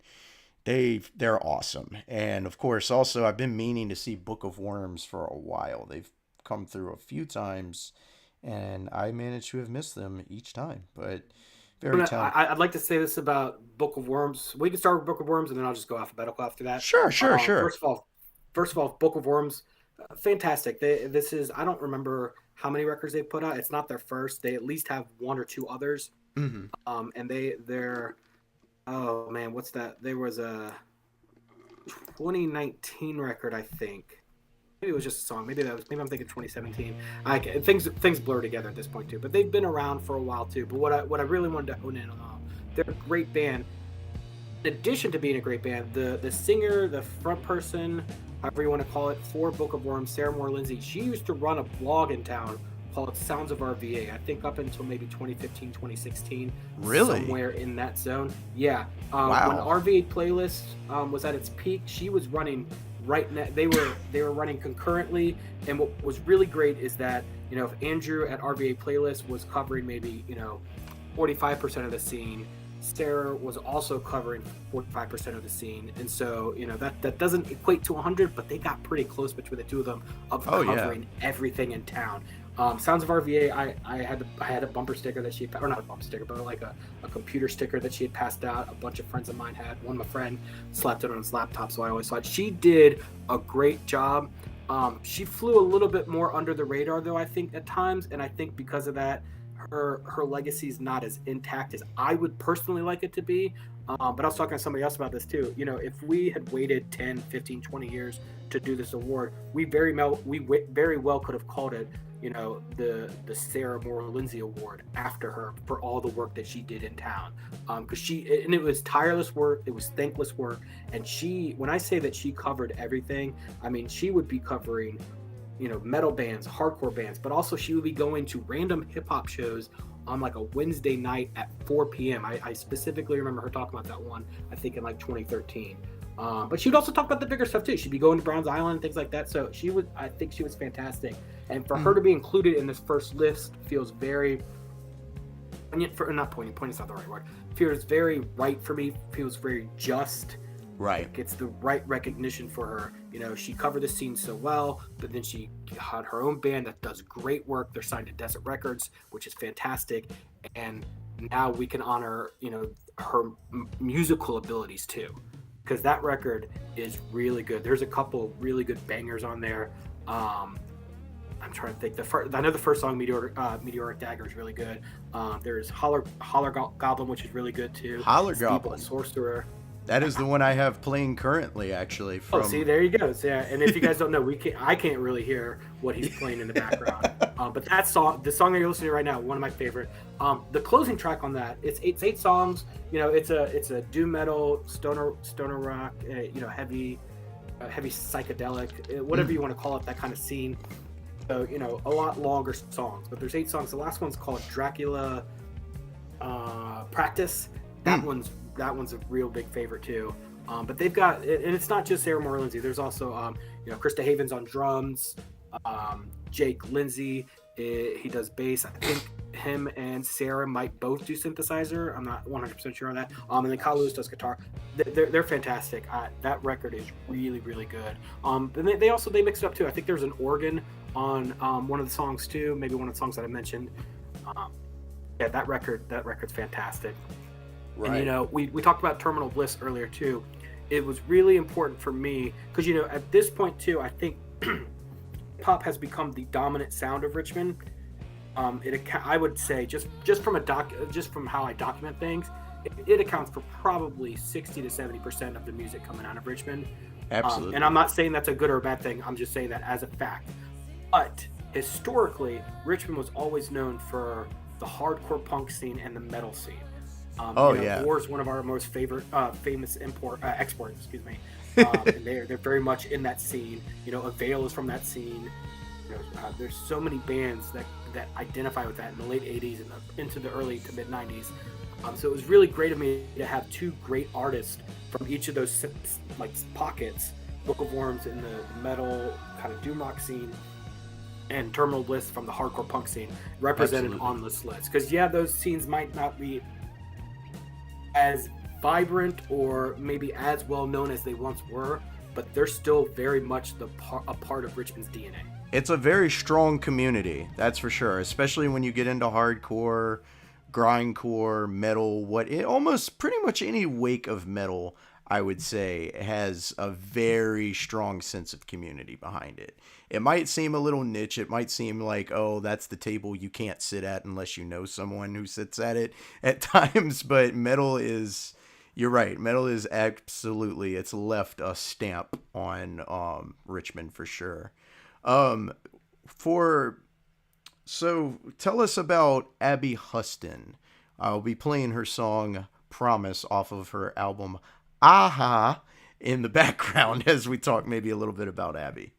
[SPEAKER 1] they're awesome. And of course, also I've been meaning to see Book of Worms for a while. They've come through a few times and I managed to have missed them each time. But Very talented.
[SPEAKER 3] I'd like to say this about Book of Worms. We can start with Book of Worms, and then I'll just go alphabetical after that.
[SPEAKER 1] Sure, sure, sure.
[SPEAKER 3] First of all, Book of Worms, fantastic. This is I don't remember how many records they put out. It's not their first. They at least have one or two others.
[SPEAKER 1] Hmm.
[SPEAKER 3] And they're oh man, what's that? There was a 2019 record, I think. Maybe it was just a song. Maybe I'm thinking 2017. Things blur together at this point too. But they've been around for a while too. But what I really wanted to hone in on, they're a great band. In addition to being a great band, the singer, the front person, however you want to call it, for Book of Worms, Sarah Moore Lindsay, she used to run a blog in town called Sounds of RVA. I think up until maybe 2015, 2016.
[SPEAKER 1] Really?
[SPEAKER 3] Somewhere in that zone. Yeah.
[SPEAKER 1] Wow.
[SPEAKER 3] When RVA Playlist was at its peak, she was running right now. They were running concurrently. And what was really great is that, if Andrew at RVA Playlist was covering maybe, 45% of the scene, Sarah was also covering 45% of the scene, and so that doesn't equate to 100, but they got pretty close between the two of them of covering everything in town. Sounds of RVA, I had a bumper sticker that she, or not a bumper sticker, but like a computer sticker that she had passed out. A bunch of friends of mine had one. My friend slapped it on his laptop, so I always thought she did a great job. She flew a little bit more under the radar, though, I think at times, and I think because of that, her legacy is not as intact as I would personally like it to be. But I was talking to somebody else about this too. If we had waited 10, 15, 20 years to do this award, we very well could have called it, the Sarah Moore Lindsay Award after her for all the work that she did in town. Because it was tireless work, it was thankless work, and when I say that she covered everything, I mean she would be covering metal bands, hardcore bands, but also she would be going to random hip-hop shows on like a Wednesday night at 4 p.m. I specifically remember her talking about that one, I think in like 2013. But she would also talk about the bigger stuff too. She'd be going to Browns Island and things like that. So I think she was fantastic. And for her to be included in this first list feels very, not poignant is not the right word. Feels very right for me, feels very just.
[SPEAKER 1] Right.
[SPEAKER 3] Gets the right recognition for her. She covered the scene so well, but then she had her own band that does great work. They're signed to Desert Records, which is fantastic. And now we can honor, her musical abilities too, because that record is really good. There's a couple really good bangers on there. I'm trying to think. I know the first song, Meteoric Dagger, is really good. There's Holler Goblin, which is really good too.
[SPEAKER 1] Holler
[SPEAKER 3] Steeple
[SPEAKER 1] Goblin.
[SPEAKER 3] Sorcerer.
[SPEAKER 1] That is the one I have playing currently, actually.
[SPEAKER 3] See, there you go. So, yeah, and if you guys don't know, I can't really hear what he's playing in the background. But the song that you're listening to right now, one of my favorite. The closing track on that, it's 8 songs. It's a doom metal, stoner rock, heavy psychedelic, whatever you want to call it, that kind of scene. So a lot longer songs, but there's 8 songs. The last one's called Dracula Practice. That one's a real big favorite too. But they've got, and it's not just Sarah Moore Lindsay. There's also, Krista Havens on drums, Jake Lindsay, he does bass. I think him and Sarah might both do synthesizer. I'm not 100% sure on that. And then Kyle Lewis does guitar. They're fantastic. That record is really good. And they mix it up too. I think there's an organ on one of the songs too. Maybe one of the songs that I mentioned. That record's fantastic. Right. And we talked about Terminal Bliss earlier too. It was really important for me because at this point too, I think pop has become the dominant sound of Richmond. I would say just from how I document things, it accounts for probably 60 to 70% of the music coming out of Richmond.
[SPEAKER 1] Absolutely.
[SPEAKER 3] And I'm not saying that's a good or a bad thing. I'm just saying that as a fact. But historically, Richmond was always known for the hardcore punk scene and the metal scene. War is one of our most famous exports. Excuse me. And they're very much in that scene. Avail is from that scene. There's so many bands that identify with that in the late 80s and into the early to mid 90s. So it was really great of me to have 2 great artists from each of those like pockets. Book of Worms in the metal kind of doom rock scene, and Terminal Bliss from the hardcore punk scene represented on this list. Because those scenes might not be as vibrant or maybe as well known as they once were, but they're still very much a part of Richmond's DNA.
[SPEAKER 1] It's a very strong community, that's for sure, especially when you get into hardcore, grindcore, metal, almost pretty much any wake of metal, I would say, has a very strong sense of community behind it. It might seem a little niche. It might seem like, oh, that's the table you can't sit at unless you know someone who sits at it at times. But metal is, you're right. Metal is absolutely, it's left a stamp on Richmond for sure. Um, for So tell us about Abby Huston. I'll be playing her song Promise off of her album Aha in the background as we talk maybe a little bit about Abby.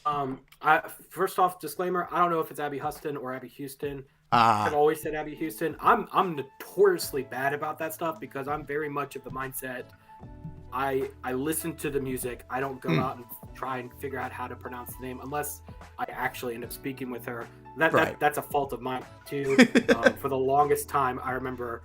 [SPEAKER 3] I first off, disclaimer: I don't know if it's Abby Huston or Abby Houston. I've
[SPEAKER 1] Ah,
[SPEAKER 3] always said Abby Houston. I'm notoriously bad about that stuff because I'm very much of the mindset. I listen to the music. I don't go out and try and figure out how to pronounce the name unless I actually end up speaking with her.
[SPEAKER 1] right.
[SPEAKER 3] That's a fault of mine too. For the longest time, I remember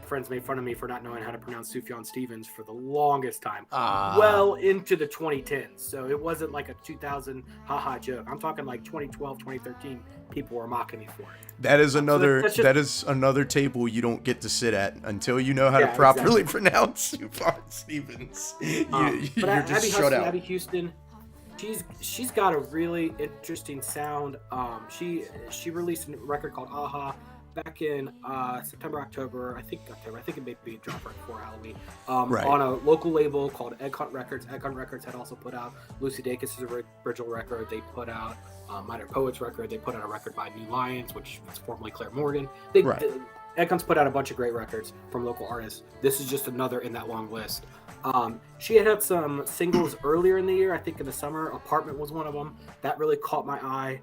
[SPEAKER 3] friends made fun of me for not knowing how to pronounce Sufjan Stevens for the longest time,
[SPEAKER 1] Ah,
[SPEAKER 3] well into the 2010s. So it wasn't like a 2000 haha joke. I'm talking like 2012, 2013. People were mocking me for it. That's just
[SPEAKER 1] that is another table you don't get to sit at until you know how to
[SPEAKER 3] yeah,
[SPEAKER 1] properly
[SPEAKER 3] exactly.
[SPEAKER 1] pronounce Sufjan Stevens.
[SPEAKER 3] But
[SPEAKER 1] You're just
[SPEAKER 3] Abby
[SPEAKER 1] shut
[SPEAKER 3] Huston,
[SPEAKER 1] out.
[SPEAKER 3] Abby Houston, she's got a really interesting sound. She released a record called Aha back in September, October. I think October. I think it may be dropped right before Halloween.
[SPEAKER 1] Right.
[SPEAKER 3] On a local label called Egg Hunt Records. Egg Hunt Records had also put out Lucy Dacus' original record. They put out Minor Poets record. They put out a record by New Lions, which was formerly Claire Morgan.
[SPEAKER 1] Right.
[SPEAKER 3] Egg Hunt's put out a bunch of great records from local artists. This is just another in that long list. She had some singles earlier in the year. I think in the summer, Apartment was one of them. That really caught my eye,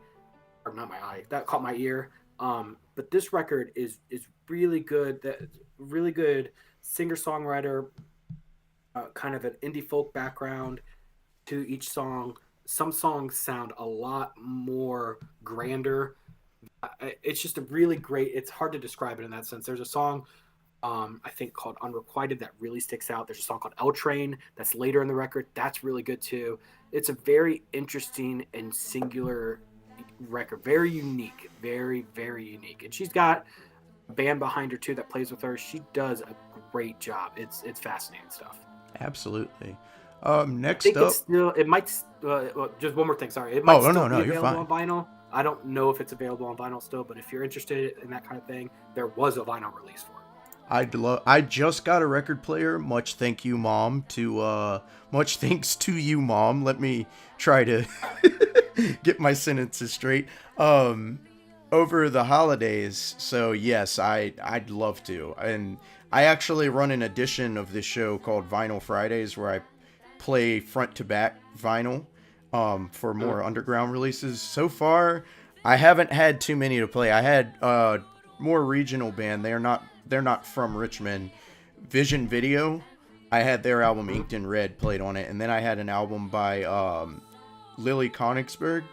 [SPEAKER 3] or not my eye. That caught my ear. But this record is really good. That really good singer songwriter, kind of an indie folk background to each song. Some songs sound a lot more grander. It's just a really great. It's hard to describe it in that sense. There's a song I think called Unrequited that really sticks out. There's a song called L Train that's later in the record. That's really good too. It's a very interesting and singular record. Very unique. Very, very unique. And she's got a band behind her too that plays with her. She does a great job. It's fascinating stuff.
[SPEAKER 1] Absolutely.
[SPEAKER 3] I
[SPEAKER 1] Next
[SPEAKER 3] think it's
[SPEAKER 1] up.
[SPEAKER 3] still, it might, just one more thing, sorry. It might
[SPEAKER 1] Oh, no,
[SPEAKER 3] still
[SPEAKER 1] no,
[SPEAKER 3] be
[SPEAKER 1] no, you're
[SPEAKER 3] available
[SPEAKER 1] fine.
[SPEAKER 3] on vinyl. I don't know if it's available on vinyl still, but if you're interested in that kind of thing, there was a vinyl release for it.
[SPEAKER 1] I just got a record player. Much thanks to you, mom. Let me try to get my sentences straight. Over the holidays. So yes, I'd love to. And I actually run an edition of this show called Vinyl Fridays where I play front to back vinyl for more underground releases. So far, I haven't had too many to play. I had more regional band. They're not from Richmond. Vision Video. I had their album Inked in Red played on it, and then I had an album by Lily Konigsberg.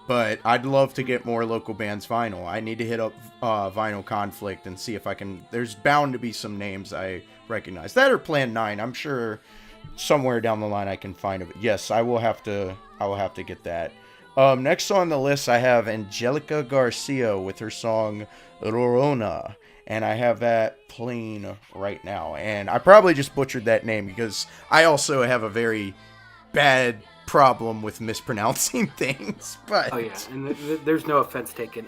[SPEAKER 1] But I'd love to get more local bands vinyl. I need to hit up Vinyl Conflict and see if I can. There's bound to be some names I recognize. That or Plan 9. I'm sure somewhere down the line I can find it. Yes, I will have to. I will have to get that. Next on the list, I have Angelica Garcia with her song Rorona, and I have that playing right now. And I probably just butchered that name because I also have a very bad problem with mispronouncing things. But
[SPEAKER 3] Oh yeah, and there's no offense taken.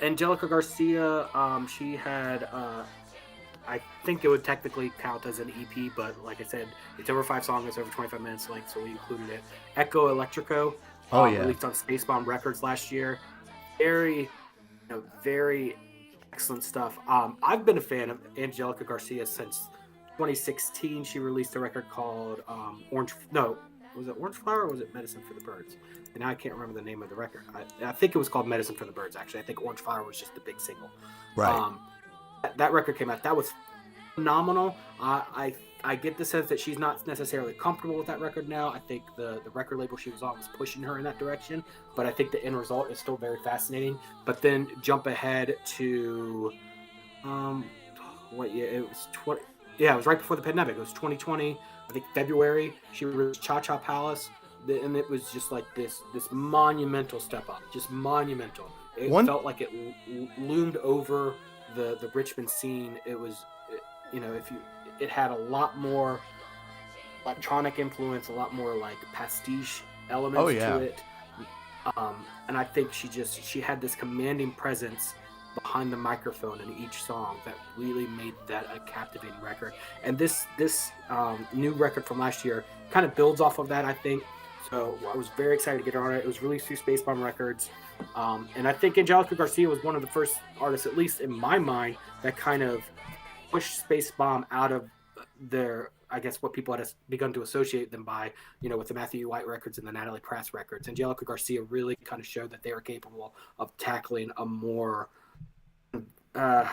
[SPEAKER 3] Angelica Garcia, she had, I think it would technically count as an EP, but like I said, it's over 5 songs, it's over 25 minutes length, so we included it. Echo Electrico,
[SPEAKER 1] oh yeah,
[SPEAKER 3] released on Spacebomb Records last year. Very, very excellent stuff. I've been a fan of Angelica Garcia since 2016. She released a record called Orange. No, was it Orange Flower or was it Medicine for the Birds? And now I can't remember the name of the record. I think it was called Medicine for the Birds. Actually, I think Orange Flower was just the big single.
[SPEAKER 1] right.
[SPEAKER 3] That record came out. That was phenomenal. I get the sense that she's not necessarily comfortable with that record now. I think the record label she was on was pushing her in that direction, but I think the end result is still very fascinating. But then jump ahead to what year? It was 20. Yeah, it was right before the pandemic. It was 2020. I think February. She released Cha Cha Palace, and it was just like this monumental step up, just monumental. It
[SPEAKER 1] One
[SPEAKER 3] felt like it loomed over the Richmond scene, if you it had a lot more electronic influence, a lot more like pastiche
[SPEAKER 1] Oh
[SPEAKER 3] elements to
[SPEAKER 1] yeah.
[SPEAKER 3] it. And I think she had this commanding presence behind the microphone in each song that really made that a captivating record. And this new record from last year kind of builds off of that, I think. So I was very excited to get her on it. It was released through Space Bomb Records, and I think Angelica Garcia was one of the first artists, at least in my mind, that kind of pushed Space Bomb out of their, I guess, what people had begun to associate them by, with the Matthew White records and the Natalie Press records. Angelica Garcia really kind of showed that they were capable of tackling a more not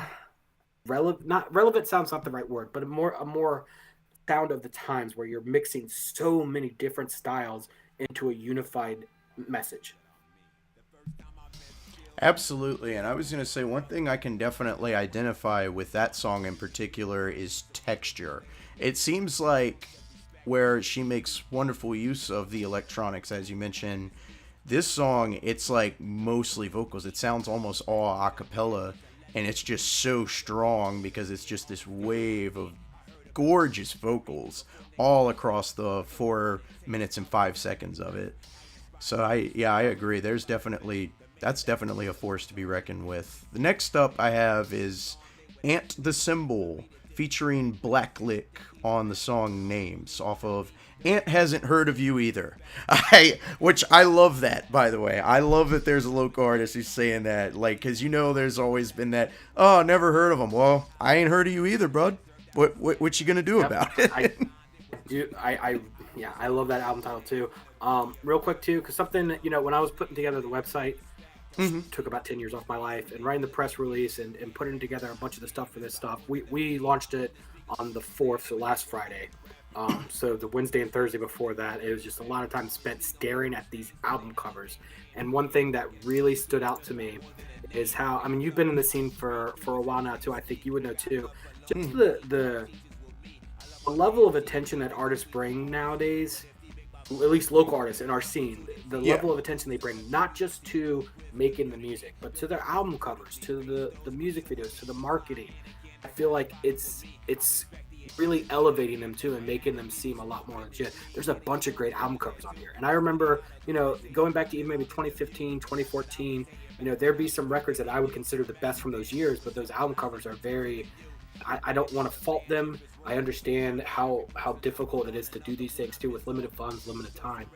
[SPEAKER 3] relevant sounds not the right word, but a more sound of the times, where you're mixing so many different styles into a unified message.
[SPEAKER 1] Absolutely. And I was going to say one thing I can definitely identify with that song in particular is texture. It seems like where she makes wonderful use of the electronics, as you mentioned, this song, it's like mostly vocals. It sounds almost all a cappella, and it's just so strong because it's just this wave of gorgeous vocals all across the 4 minutes and 5 seconds of it. So I agree. That's definitely a force to be reckoned with. The next up I have is Ant the Symbol featuring Blacklick on the song Names off of Ant Hasn't Heard of You Either. Which I love that, by the way. I love that there's a local artist who's saying that, like, because there's always been that, oh, never heard of them. Well, I ain't heard of you either, bud. What you gonna do about it?
[SPEAKER 3] I love that album title too. Real quick too, because something, when I was putting together the website, took about 10 years off my life, and writing the press release and putting together a bunch of the stuff for this stuff. We launched it on the 4th, so last Friday. So the Wednesday and Thursday before that, it was just a lot of time spent staring at these album covers. And one thing that really stood out to me is how, I mean, you've been in the scene for a while now too. I think you would know too. Just the level of attention that artists bring nowadays, at least local artists in our scene, the level of attention they bring, not just to making the music, but to their album covers, to the music videos, to the marketing. I feel like it's really elevating them too and making them seem a lot more legit. There's a bunch of great album covers on here. And I remember, going back to even maybe 2015, 2014, there'd be some records that I would consider the best from those years, but those album covers are very, I don't want to fault them. I understand how difficult it is to do these things too with limited funds, limited time.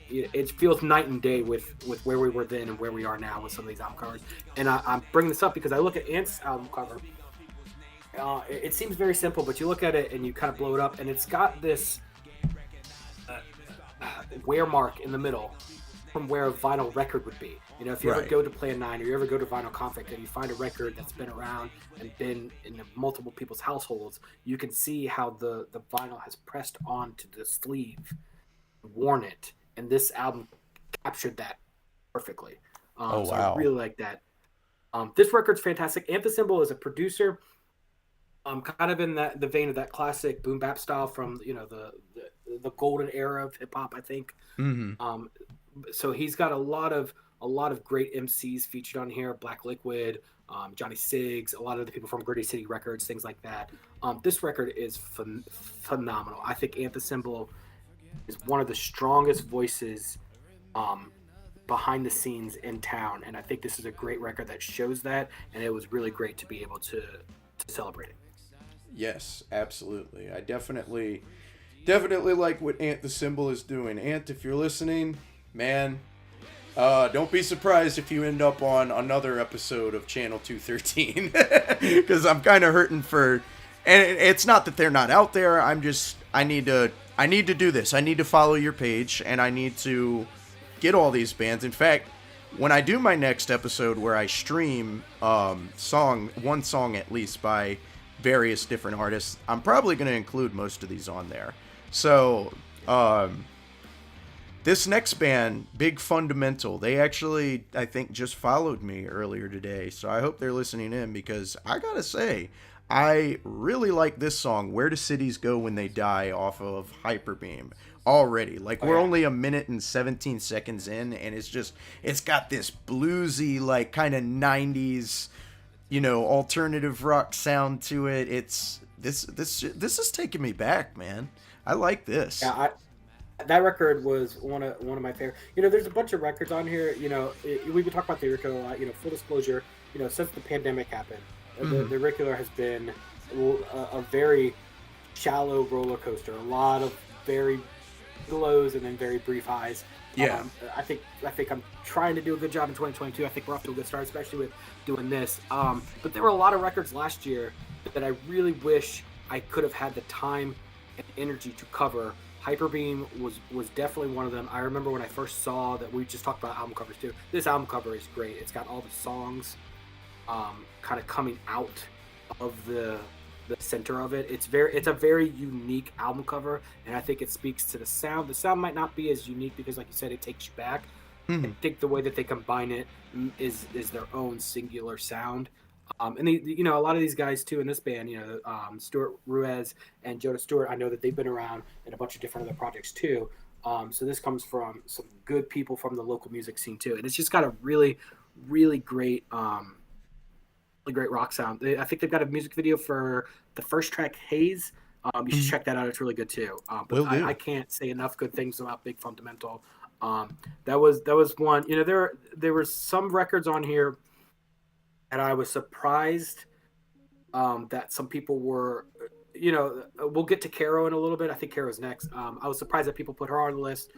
[SPEAKER 3] It feels night and day with where we were then and where we are now with some of these album covers. And I'm bringing this up because I look at Ant's album cover. It seems very simple, but you look at it and you kind of blow it up, and it's got this wear mark in the middle from where a vinyl record would be. If you ever go to Play a 9 or you ever go to Vinyl Conflict and you find a record that's been around and been in multiple people's households, you can see how the vinyl has pressed onto the sleeve, worn it, and this album captured that perfectly.
[SPEAKER 1] Oh,
[SPEAKER 3] so
[SPEAKER 1] wow.
[SPEAKER 3] I really like that. This record's fantastic. Ant the Symbol is a producer, kind of in the vein of that classic boom bap style from the golden era of hip hop, I think. So he's got a lot of great MCs featured on here. Black Liquid, Johnny Siggs, a lot of the people from Gritty City Records, things like that. This record is phenomenal. I think Ant the Symbol is one of the strongest voices behind the scenes in town, and I think this is a great record that shows that, and it was really great to be able to celebrate it.
[SPEAKER 1] Yes, absolutely. I definitely like what Ant the Symbol is doing. Ant, if you're listening, man, don't be surprised if you end up on another episode of Channel 213, because I'm kind of hurting for, and it's not that they're not out there. I need to do this. I need to follow your page, and I need to get all these bands. In fact, when I do my next episode where I stream one song at least by various different artists, I'm probably going to include most of these on there. So, this next band, Big Fundamental, they actually, I think, just followed me earlier today. So I hope they're listening in, because I gotta say, I really like this song, Where Do Cities Go When They Die, off of Hyperbeam already. Like, we're only 1 minute and 17 seconds in, and it's got this bluesy, like, kind of 90s alternative rock sound to it. It's this is taking me back, man. I like this.
[SPEAKER 3] Yeah, that record was one of my favorite. There's a bunch of records on here. We've been talking about the Auricular a lot. Full disclosure, since the pandemic happened, the Auricular has been a very shallow roller coaster. A lot of very lows and then very brief highs.
[SPEAKER 1] Yeah.
[SPEAKER 3] I think I'm trying to do a good job in 2022. I think we're off to a good start, especially with doing this. But there were a lot of records last year that I really wish I could have had the time and energy to cover. Hyperbeam was definitely one of them. I remember when I first saw that. We just talked about album covers too. This album cover is great. It's got all the songs kind of coming out of the center of it. It's a very unique album cover, and I think it speaks to the sound. The sound might not be as unique because, like you said, it takes you back. I think the way that they combine it is their own singular sound. And a lot of these guys too in this band, Stuart Ruiz and Jonas Stewart, I know that they've been around in a bunch of different other projects too. So this comes from some good people from the local music scene too, and it's just got a really, really great, great rock sound. I think they've got a music video for the first track, Haze. You should check that out. It's really good too. But I can't say enough good things about Big Fundamental. That was one. There were some records on here. And I was surprised that some people were, we'll get to Caro in a little bit. I think Caro's next. I was surprised that people put her on the list.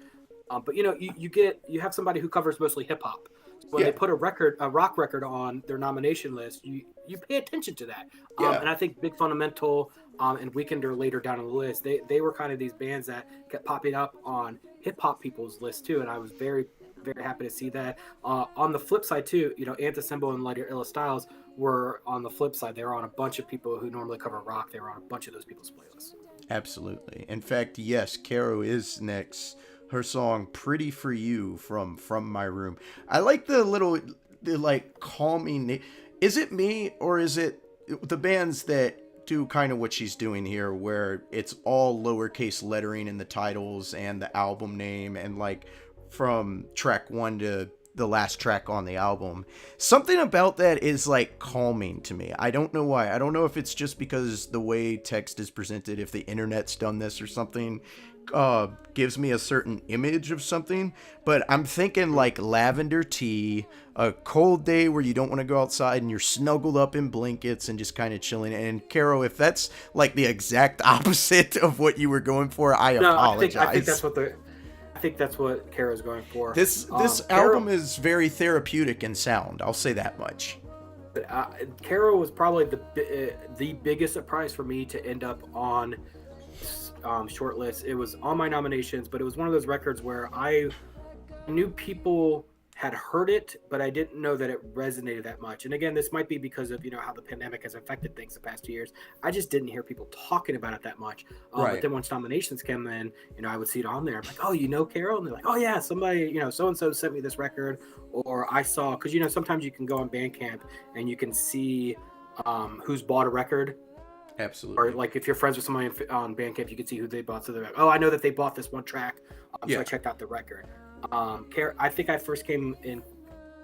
[SPEAKER 3] But you have somebody who covers mostly hip hop. So when they put a rock record on their nomination list, you pay attention to that. And I think Big Fundamental and Weekender later down on the list, they were kind of these bands that kept popping up on hip hop people's list too. And I was very, very happy to see that. On the flip side too, Antisymbol and Lighter Illa Styles were on the flip side. They were on a bunch of people who normally cover rock. They were on a bunch of those people's playlists.
[SPEAKER 1] Absolutely. In fact, yes, Caro is next. Her song "Pretty for You" from My Room. I like the calming. Is it me or is it the bands that do kind of what she's doing here, where it's all lowercase lettering in the titles and the album name, and from track 1 to the last track on the album. Something about that is calming to me. I don't know why. I don't know if it's just because the way text is presented, if the internet's done this or something, gives me a certain image of something. But I'm thinking lavender tea, a cold day where you don't want to go outside and you're snuggled up in blankets and just kind of chilling. And Caro, if that's the exact opposite of what you were going for, I apologize.
[SPEAKER 3] I think that's what Caro's going for.
[SPEAKER 1] This album is very therapeutic in sound. I'll say that much.
[SPEAKER 3] Caro was probably the biggest surprise for me to end up on short list. It was on my nominations, but it was one of those records where I knew people had heard it, but I didn't know that it resonated that much. And again, this might be because of how the pandemic has affected things the past 2 years. I just didn't hear people talking about it that much. But then once nominations came in, I would see it on there. I'm like, oh, Carol? And they're like, oh yeah, somebody, so-and-so sent me this record. Or I saw, because sometimes you can go on Bandcamp and you can see who's bought a record.
[SPEAKER 1] Absolutely.
[SPEAKER 3] Or if you're friends with somebody on Bandcamp, you can see who they bought. So they're like, oh, I know that they bought this one track. So I checked out the record. I think I first came in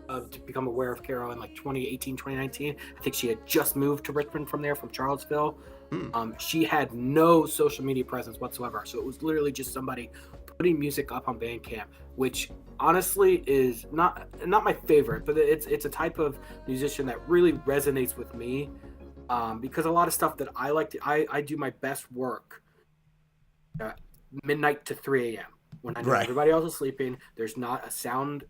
[SPEAKER 3] to become aware of Caro in 2018, 2019. I think she had just moved to Richmond from Charlottesville. She had no social media presence whatsoever. So it was literally just somebody putting music up on Bandcamp, which honestly is not my favorite, but it's a type of musician that really resonates with me. Because a lot of stuff that I like I do my best work midnight to 3 a.m. when I know everybody else is sleeping. There's not a sound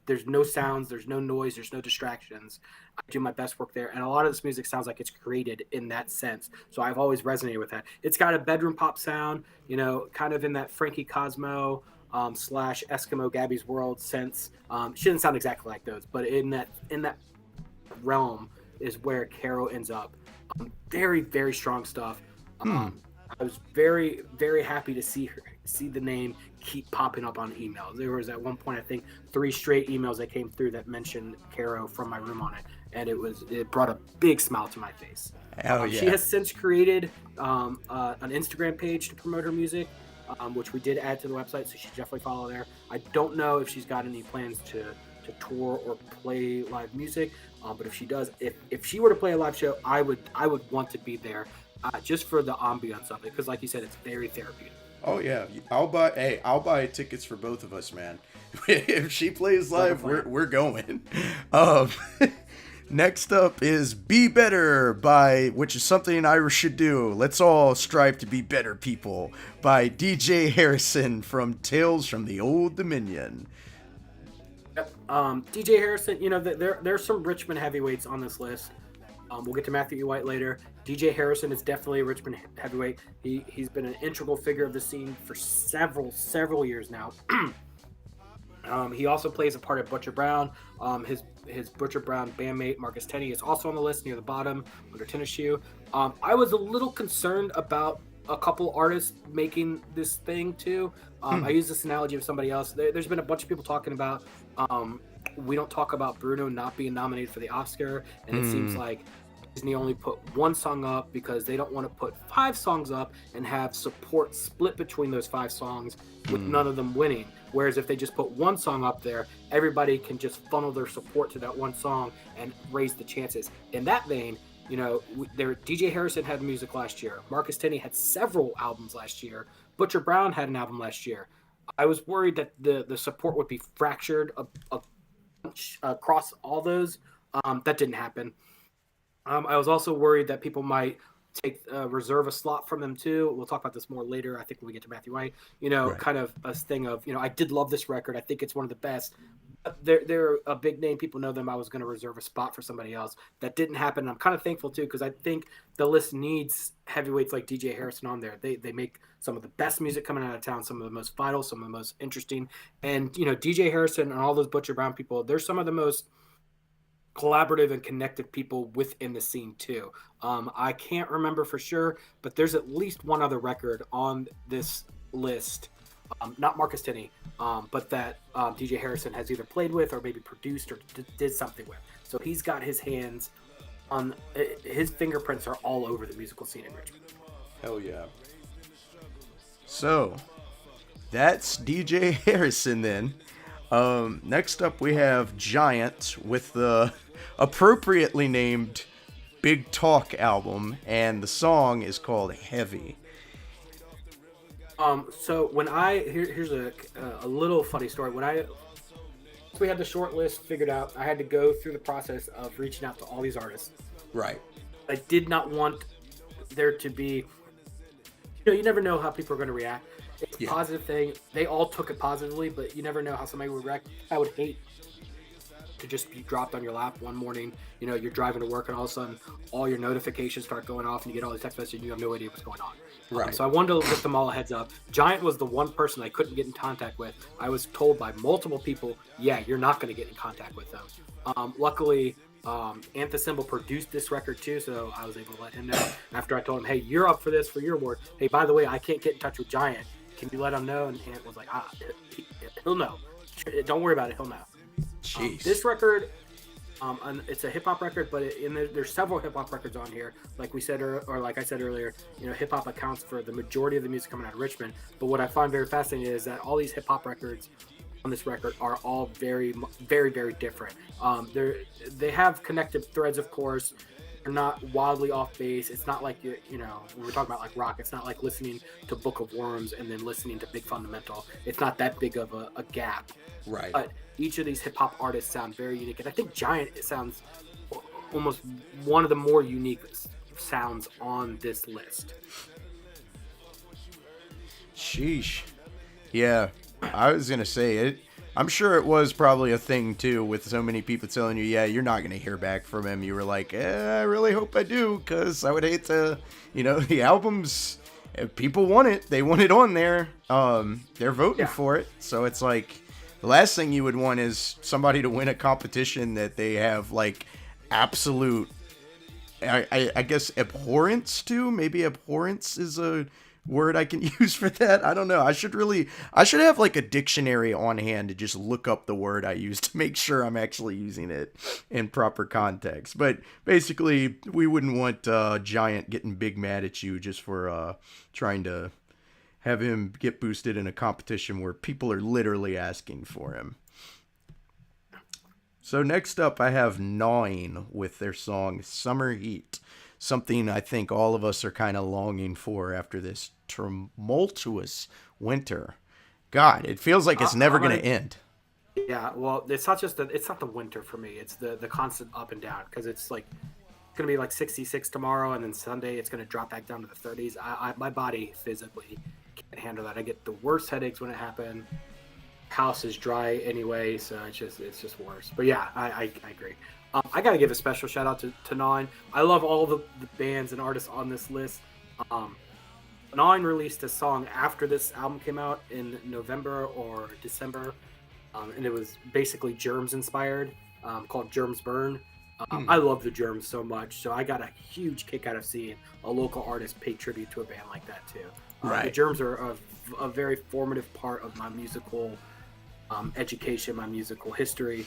[SPEAKER 3] there's no sounds, there's no noise, there's no distractions. I do my best work there, and a lot of this music sounds like it's created in that sense. So I've always resonated with that. It's got a bedroom pop sound, kind of in that Frankie Cosmo / Eskimo Gabby's World sense. She doesn't sound exactly like those, but in that realm is where Caro ends up. Very, very strong stuff. I was very, very happy to see the name keep popping up on emails. There was at one point, I think, 3 straight emails that came through that mentioned Caro from My Room on it, and it brought a big smile to my face. She has since created an Instagram page to promote her music, which we did add to the website, so you should definitely follow there. I don't know if she's got any plans to tour or play live music, But if she does, if she were to play a live show, I would want to be there, just for the ambiance of it, because like you said, it's very therapeutic.
[SPEAKER 1] Oh yeah, I'll buy tickets for both of us, man. If she plays
[SPEAKER 3] Like a
[SPEAKER 1] live,
[SPEAKER 3] plan.
[SPEAKER 1] we're going. Um, next up is "Be Better" by, which is something I should do. Let's all strive to be better people by DJ Harrison from Tales from the Old Dominion.
[SPEAKER 3] Yep. DJ Harrison, there's some Richmond heavyweights on this list. We'll get to Matthew White later. DJ Harrison is definitely a Richmond heavyweight. He's been an integral figure of the scene for several years now. He also plays a part of Butcher Brown. His Butcher Brown bandmate Marcus Tenney is also on the list near the bottom under Tennis Shoe. I was a little concerned about a couple artists making this thing too. I use this analogy of somebody else. There's been a bunch of people talking about we don't talk about Bruno not being nominated for the Oscar, and it seems like Disney only put one song up because they don't want to put 5 songs up and have support split between those 5 songs with none of them winning. Whereas if they just put one song up there, everybody can just funnel their support to that one song and raise the chances. In that vein, DJ Harrison had music last year. Marcus Tenney had several albums last year. Butcher Brown had an album last year. I was worried that the support would be fractured across all those. That didn't happen. I was also worried that people might reserve a slot from them too. We'll talk about this more later, I think, when we get to Matthew White.
[SPEAKER 1] Right.
[SPEAKER 3] Kind of a thing of, I did love this record. I think it's one of the best. They're a big name. People know them. I was going to reserve a spot for somebody else. That didn't happen. I'm kind of thankful too, because I think the list needs heavyweights like DJ Harrison on there. They make some of the best music coming out of town, some of the most vital, some of the most interesting. And, DJ Harrison and all those Butcher Brown people, they're some of the most collaborative and connective people within the scene too. I can't remember for sure, but there's at least one other record on this list, not Marcus Tenney, but that DJ Harrison has either played with or maybe produced or did something with. So he's got his hands on, his fingerprints are all over the musical scene in Richmond.
[SPEAKER 1] Hell yeah. So, that's DJ Harrison then. Next up we have Giant with the appropriately named Big Talk album, and the song is called Heavy.
[SPEAKER 3] So when here's a little funny story. Once we had the short list figured out, I had to go through the process of reaching out to all these artists.
[SPEAKER 1] Right.
[SPEAKER 3] I did not want there to be, you never know how people are going to react. It's a positive thing. They all took it positively, but you never know how somebody would react. I would hate to just be dropped on your lap one morning. You're driving to work and all of a sudden all your notifications start going off and you get all these text messages and you have no idea what's going on.
[SPEAKER 1] Right.
[SPEAKER 3] So I wanted to give them all a heads up. Giant was the one person I couldn't get in contact with. I was told by multiple people, yeah, you're not going to get in contact with them. Luckily, Anthem produced this record too, so I was able to let him know after I told him, hey, you're up for this for your award. Hey, by the way, I can't get in touch with Giant. Can you let him know? And Ant was like, he'll know. Don't worry about it. He'll know.
[SPEAKER 1] Jeez.
[SPEAKER 3] This record, it's a hip hop record, but there's several hip hop records on here. Like we said, or like I said earlier, hip hop accounts for the majority of the music coming out of Richmond. But what I find very fascinating is that all these hip hop records on this record are all very, very, very different. They have connective threads, of course. They're not wildly off base. It's not like when we're talking about like rock, it's not like listening to Book of Worms and then listening to Big Fundamental. It's not that big of a gap.
[SPEAKER 1] Right.
[SPEAKER 3] But each of these hip hop artists sound very unique, and I think Giant sounds almost one of the more unique sounds on this list.
[SPEAKER 1] Sheesh. Yeah, I was gonna say it. I'm sure it was probably a thing too, with so many people telling you, yeah, you're not going to hear back from him. You were like, I really hope I do, because I would hate to, the albums, if people want it, they want it on there. They're voting for it. So it's like, the last thing you would want is somebody to win a competition that they have like absolute, I guess, abhorrence to. Maybe abhorrence is a word I can use for that. I don't know. I should have like a dictionary on hand to just look up the word I use to make sure I'm actually using it in proper context. But basically, we wouldn't want Giant getting big mad at you just for trying to have him get boosted in a competition where people are literally asking for him. So next up, I have Gnawing with their song Summer Heat. Something I think all of us are kind of longing for after this tumultuous winter. God, it feels like it's never going to end.
[SPEAKER 3] Yeah, well, it's not the winter for me. It's the constant up and down because it's like it's gonna be like 66 tomorrow, and then Sunday it's gonna drop back down to the 30s. My body physically can't handle that. I get the worst headaches when it happens. House is dry anyway, so it's just worse. But yeah, I agree. I gotta give a special shout out to Nine. I love all the bands and artists on this list. Nine released a song after this album came out in November or December, and it was basically Germs inspired, called Germs Burn. I love the Germs so much, so I got a huge kick out of seeing a local artist pay tribute to a band like that too.
[SPEAKER 1] Right.
[SPEAKER 3] The Germs are a very formative part of my musical education, my musical history.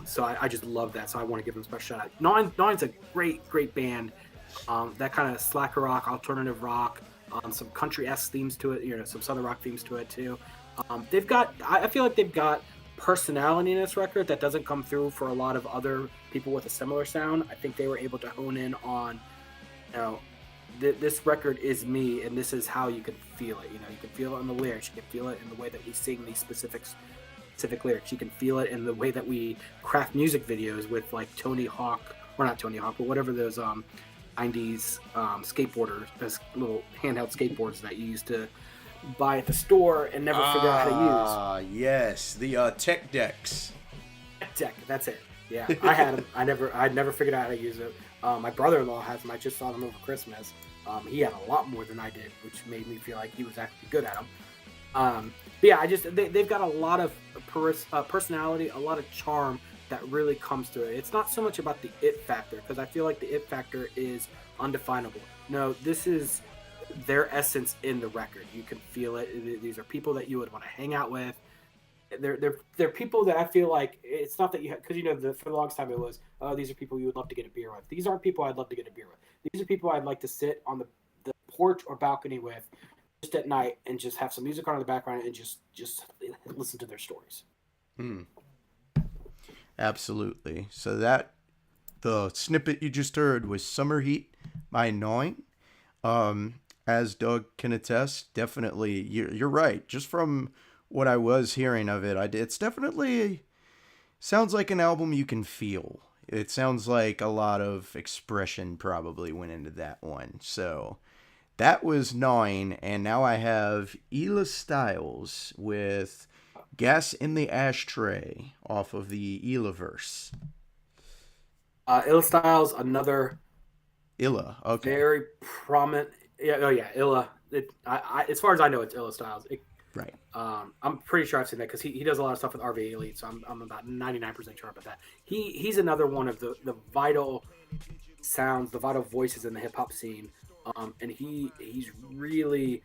[SPEAKER 3] So I just love that. So I want to give them a special shout out. Nine's a great band. That kind of slacker rock, alternative rock, some country-esque themes to it, some southern rock themes to it too. I feel like they've got personality in this record that doesn't come through for a lot of other people with a similar sound. I think they were able to hone in on, this record is me, and this is how you can feel it. You can feel it in the lyrics. You can feel it in the way that we sing these specific lyrics. You can feel it in the way that we craft music videos with like Tony Hawk, or not Tony Hawk, but whatever those 90s skateboarders, those little handheld skateboards that you used to buy at the store and never figure out how to use.
[SPEAKER 1] Yes, the tech decks.
[SPEAKER 3] Tech deck, that's it. Yeah, I had them. I'd never figured out how to use it. My brother-in-law has them. I just saw them over Christmas. He had a lot more than I did, which made me feel like he was actually good at them. But yeah, they've got a lot of personality, a lot of charm that really comes to it. It's not so much about the it factor, because I feel like the it factor is undefinable. No, this is their essence in the record. You can feel it. These are people that you would want to hang out with. They're people that I feel like it's not that you have, because for the longest time it was, oh, these are people you would love to get a beer with. These aren't people I'd love to get a beer with. These are people I'd like to sit on the porch or balcony with just at night and just have some music on in the background and just listen to their stories.
[SPEAKER 1] Absolutely. So the snippet you just heard was Summer Heat by Gnawing. As Doug can attest, definitely, you're right. Just from what I was hearing of it, it's definitely sounds like an album you can feel. It sounds like a lot of expression probably went into that one. So that was Gnawing, and now I have Ela Styles with Gas in the Ashtray off of the Elaverse.
[SPEAKER 3] Ela Styles, another
[SPEAKER 1] Ela, okay.
[SPEAKER 3] very prominent. Yeah, Ela. As far as I know, it's Ela Styles.
[SPEAKER 1] Right.
[SPEAKER 3] I'm pretty sure I've seen that because he does a lot of stuff with RV Elite, so I'm about 99% sure about that. He's another one of the vital sounds, the vital voices in the hip hop scene, and he's really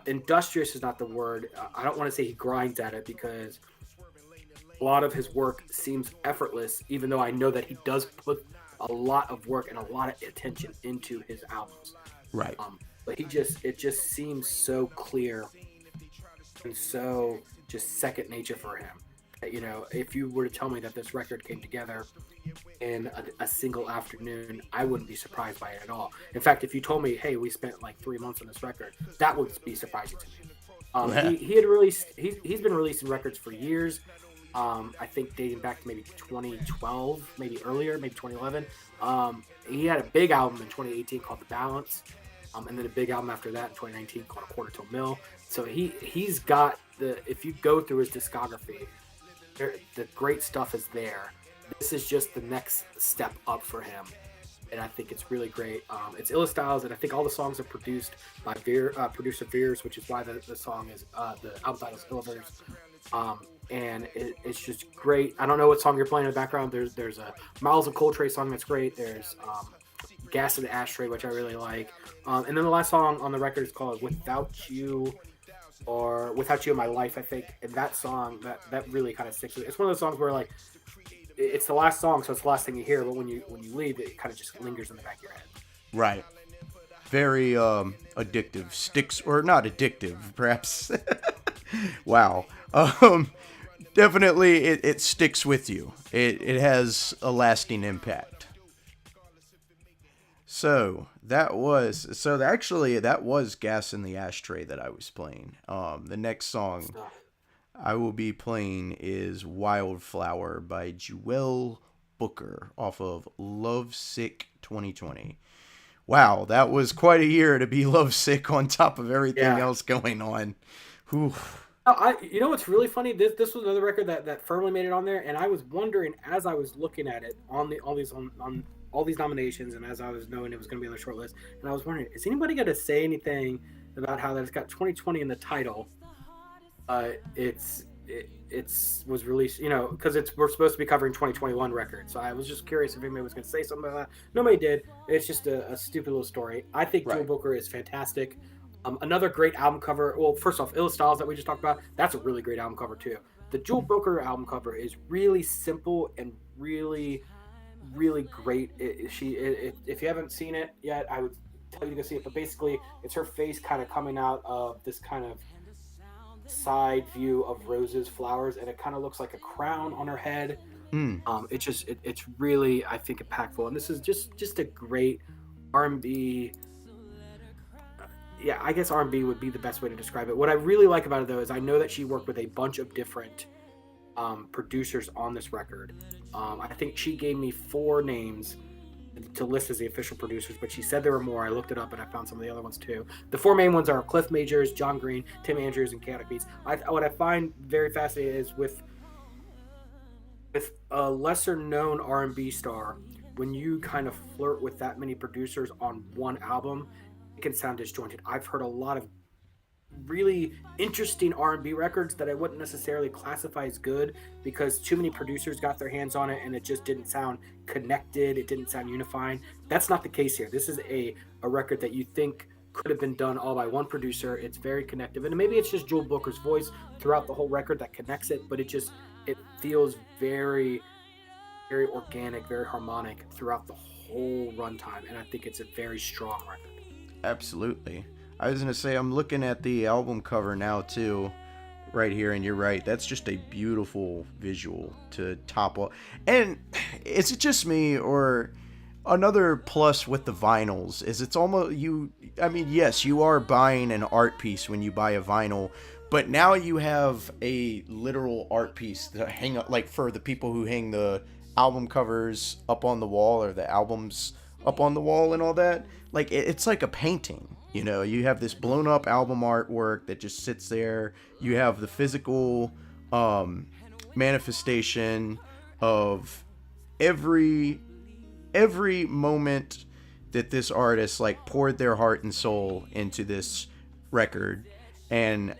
[SPEAKER 3] industrious is not the word. I don't want to say he grinds at it, because a lot of his work seems effortless, even though I know that he does put a lot of work and a lot of attention into his albums.
[SPEAKER 1] Right.
[SPEAKER 3] But it just seems so clear and so just second nature for him. If you were to tell me that this record came together in a single afternoon, I wouldn't be surprised by it at all. In fact, if you told me, hey, we spent like 3 months on this record, that would be surprising to me. He's been releasing records for years. I think dating back to maybe 2012, maybe earlier, maybe 2011. He had a big album in 2018 called The Balance, and then a big album after that in 2019 called A Quarter to a Mill. So he's got if you go through his discography, the great stuff is there. This is just the next step up for him, and I think it's really great. It's Ela Styles, and I think all the songs are produced by producer Veers, which is why the song is the album title is Illaverse. And it's just great. I don't know what song you're playing in the background. There's a Miles of Coltrane song that's great. There's Gas in the Ashtray, which I really like. And then the last song on the record is called Without You, or Without You in My Life, I think. And that song, that really kind of sticks with it. It's one of those songs where, like, it's the last song, so it's the last thing you hear, but when you leave, it kind of just lingers in the back of your head.
[SPEAKER 1] Right. Very addictive. Sticks, or not addictive, perhaps. Wow. definitely it sticks with you. It has a lasting impact. Actually that was Gas in the Ashtray that I was playing. The next song I will be playing is Wildflower by Jewel Booker off of Lovesick 2020. Wow, that was quite a year to be lovesick on top of everything else going on. Whew.
[SPEAKER 3] You know what's really funny? This was another record that firmly made it on there, and I was wondering as I was looking at it on all these nominations, and as I was knowing it was going to be on the short list, and I was wondering, is anybody going to say anything about how that it's got 2020 in the title? It's was released, because we're supposed to be covering 2021 records. So I was just curious if anybody was going to say something about that. Nobody did. It's just a stupid little story. I think Jewel Booker is fantastic. Another great album cover. Well, first off, Ill Styles that we just talked about, that's a really great album cover too. The Jewel Booker album cover is really simple and really, really great. If you haven't seen it yet, I would tell you to go see it. But basically, it's her face kind of coming out of this kind of side view of roses, flowers, and it kind of looks like a crown on her head. It's really, I think, impactful. And this is just a great R&B. Yeah, I guess R&B would be the best way to describe it. What I really like about it, though, is I know that she worked with a bunch of different producers on this record. I think she gave me 4 names to list as the official producers, but she said there were more. I looked it up and I found some of the other ones too. The 4 main ones are Cliff Majors, John Green, Tim Andrews, and Chaotic Beats. What I find very fascinating is with a lesser known R&B star, when you kind of flirt with that many producers on one album, it can sound disjointed. I've heard a lot of really interesting R&B records that I wouldn't necessarily classify as good because too many producers got their hands on it and it just didn't sound connected. It didn't sound unifying. That's not the case here. This is a record that you think could have been done all by one producer. It's very connective, and maybe it's just Jewel Booker's voice throughout the whole record that connects it, but it feels very, very organic, very harmonic throughout the whole runtime, and I think it's a very strong record.
[SPEAKER 1] Absolutely. I was going to say, I'm looking at the album cover now, too, right here, and you're right. That's just a beautiful visual to top off. And is it just me, or another plus with the vinyls is it's almost, yes, you are buying an art piece when you buy a vinyl, but now you have a literal art piece to hang up, like for the people who hang the album covers up on the wall or the albums up on the wall and all that. Like, it's like a painting. You have this blown up album artwork that just sits there. You have the physical manifestation of every moment that this artist like poured their heart and soul into this record. And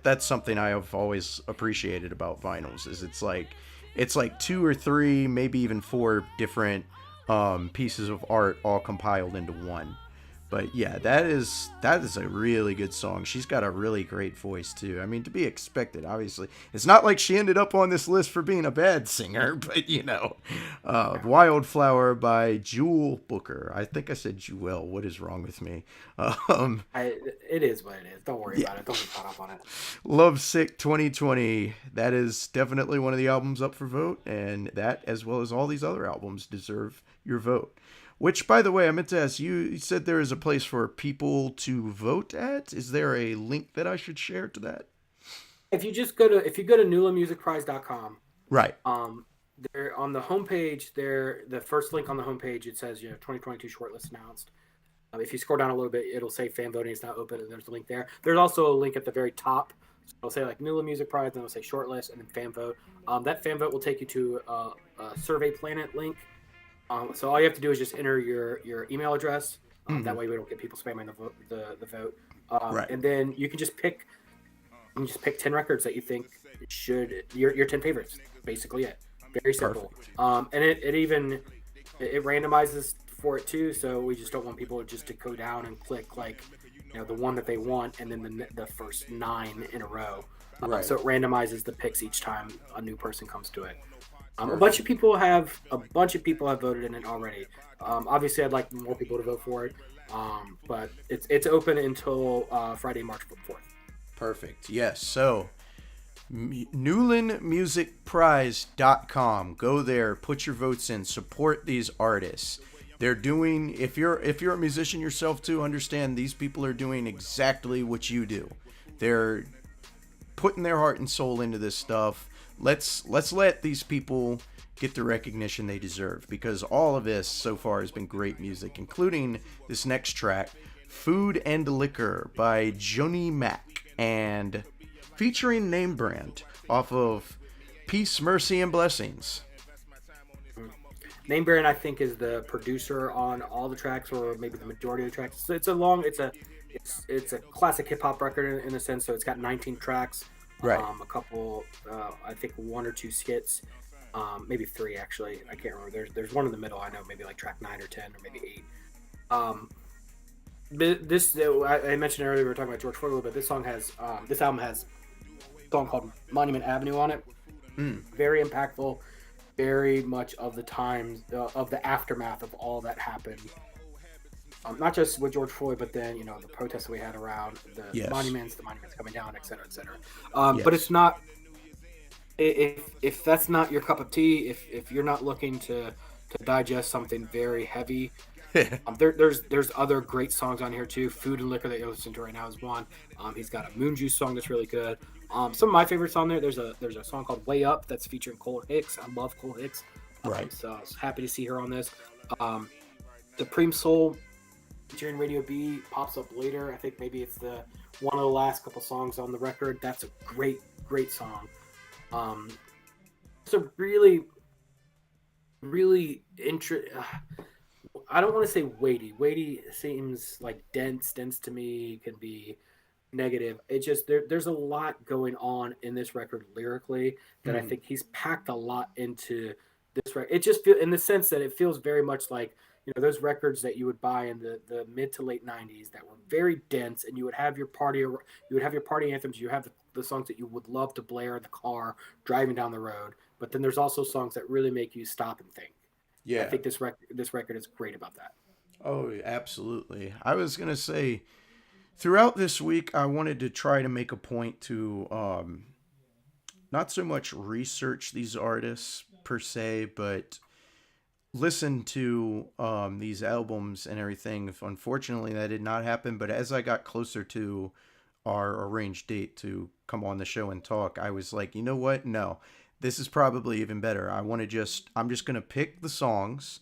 [SPEAKER 1] that's something I have always appreciated about vinyls, is it's like 2 or 3, maybe even 4 different pieces of art all compiled into one. But yeah, that is a really good song. She's got a really great voice too. I mean, to be expected, obviously. It's not like she ended up on this list for being a bad singer, but Wildflower by Jewel Booker. I think I said Jewel. What is wrong with me?
[SPEAKER 3] It is what it is. Don't worry about it. Don't get caught up on it.
[SPEAKER 1] Lovesick 2020. That is definitely one of the albums up for vote, and that, as well as all these other albums, deserve your vote. Which, by the way, I meant to ask you, you said there is a place for people to vote at. Is there a link that I should share to that?
[SPEAKER 3] If you go to newlinmusicprize.com,
[SPEAKER 1] right.
[SPEAKER 3] There on the homepage, the first link on the homepage, it says 2022 shortlist announced. If you scroll down a little bit, it'll say fan voting is now open, and there's a link there. There's also a link at the very top. So it'll say like Newlin Music Prize, and it'll say shortlist, and then fan vote. That fan vote will take you to a Survey Planet link. So all you have to do is just enter your email address. That way we don't get people spamming the vote. Right. And then you can just pick 10 records that you think should your 10 favorites. Basically it. Very simple. And it randomizes for it too. So we just don't want people just to go down and click the one that they want and then the first 9 in a row. Right. So it randomizes the picks each time a new person comes to it. A bunch of people have voted in it already. Obviously, I'd like more people to vote for it, but it's open until Friday, March 4th.
[SPEAKER 1] Perfect. Yes. So NewlinMusicPrize.com. Go there, put your votes in, support these artists. They're doing, if you're a musician yourself too, understand these people are doing exactly what you do. They're putting their heart and soul into this stuff. Let's let these people get the recognition they deserve, because all of this so far has been great music, including this next track, Food and Liquor by Johnny Mac, and featuring Name Brand off of Peace, Mercy, and Blessings.
[SPEAKER 3] Name Brand, I think, is the producer on all the tracks, or maybe the majority of the tracks. So it's a classic hip hop record in a sense. So it's got 19 tracks,
[SPEAKER 1] Right.
[SPEAKER 3] a couple, I think 1 or 2 skits, maybe 3 actually. I can't remember. There's one in the middle. I know, maybe like track 9 or 10 or maybe 8. This I mentioned earlier, we were talking about George Floyd a little bit. This album has a song called Monument Avenue on it. Very impactful. Very much of the times of the aftermath of all that happened, not just with George Floyd, but then the protests that we had around the monuments coming down, et cetera, et cetera. But it's not, if that's not your cup of tea, if you're not looking to digest something very heavy, there's other great songs on here too. Food and Liquor that you're listening to right now is one. He's got a Moon Juice song that's really good. Some of my favorites on there. There's a song called Way Up that's featuring Cole Hicks. I love Cole Hicks.
[SPEAKER 1] Right.
[SPEAKER 3] So I was happy to see her on this. Supreme Soul featuring Radio B pops up later. I think maybe it's one of the last couple songs on the record. That's a great song. It's a really I don't want to say weighty. Weighty seems like dense. Dense to me can be negative. It just there's a lot going on in this record lyrically that I think he's packed a lot into this record. It just feels, in the sense that it feels very much like those records that you would buy in the mid to late 90s that were very dense, and you would have your party anthems, you have the songs that you would love to blare in the car driving down the road, but then there's also songs that really make you stop and think.
[SPEAKER 1] Yeah.
[SPEAKER 3] I think this record is great about that.
[SPEAKER 1] Oh, absolutely. I was going to say, throughout this week, I wanted to try to make a point to not so much research these artists per se, but listen to these albums and everything. Unfortunately, that did not happen, but as I got closer to our arranged date to come on the show and talk, I was like, you know what? No, this is probably even better. I'm just going to pick the songs,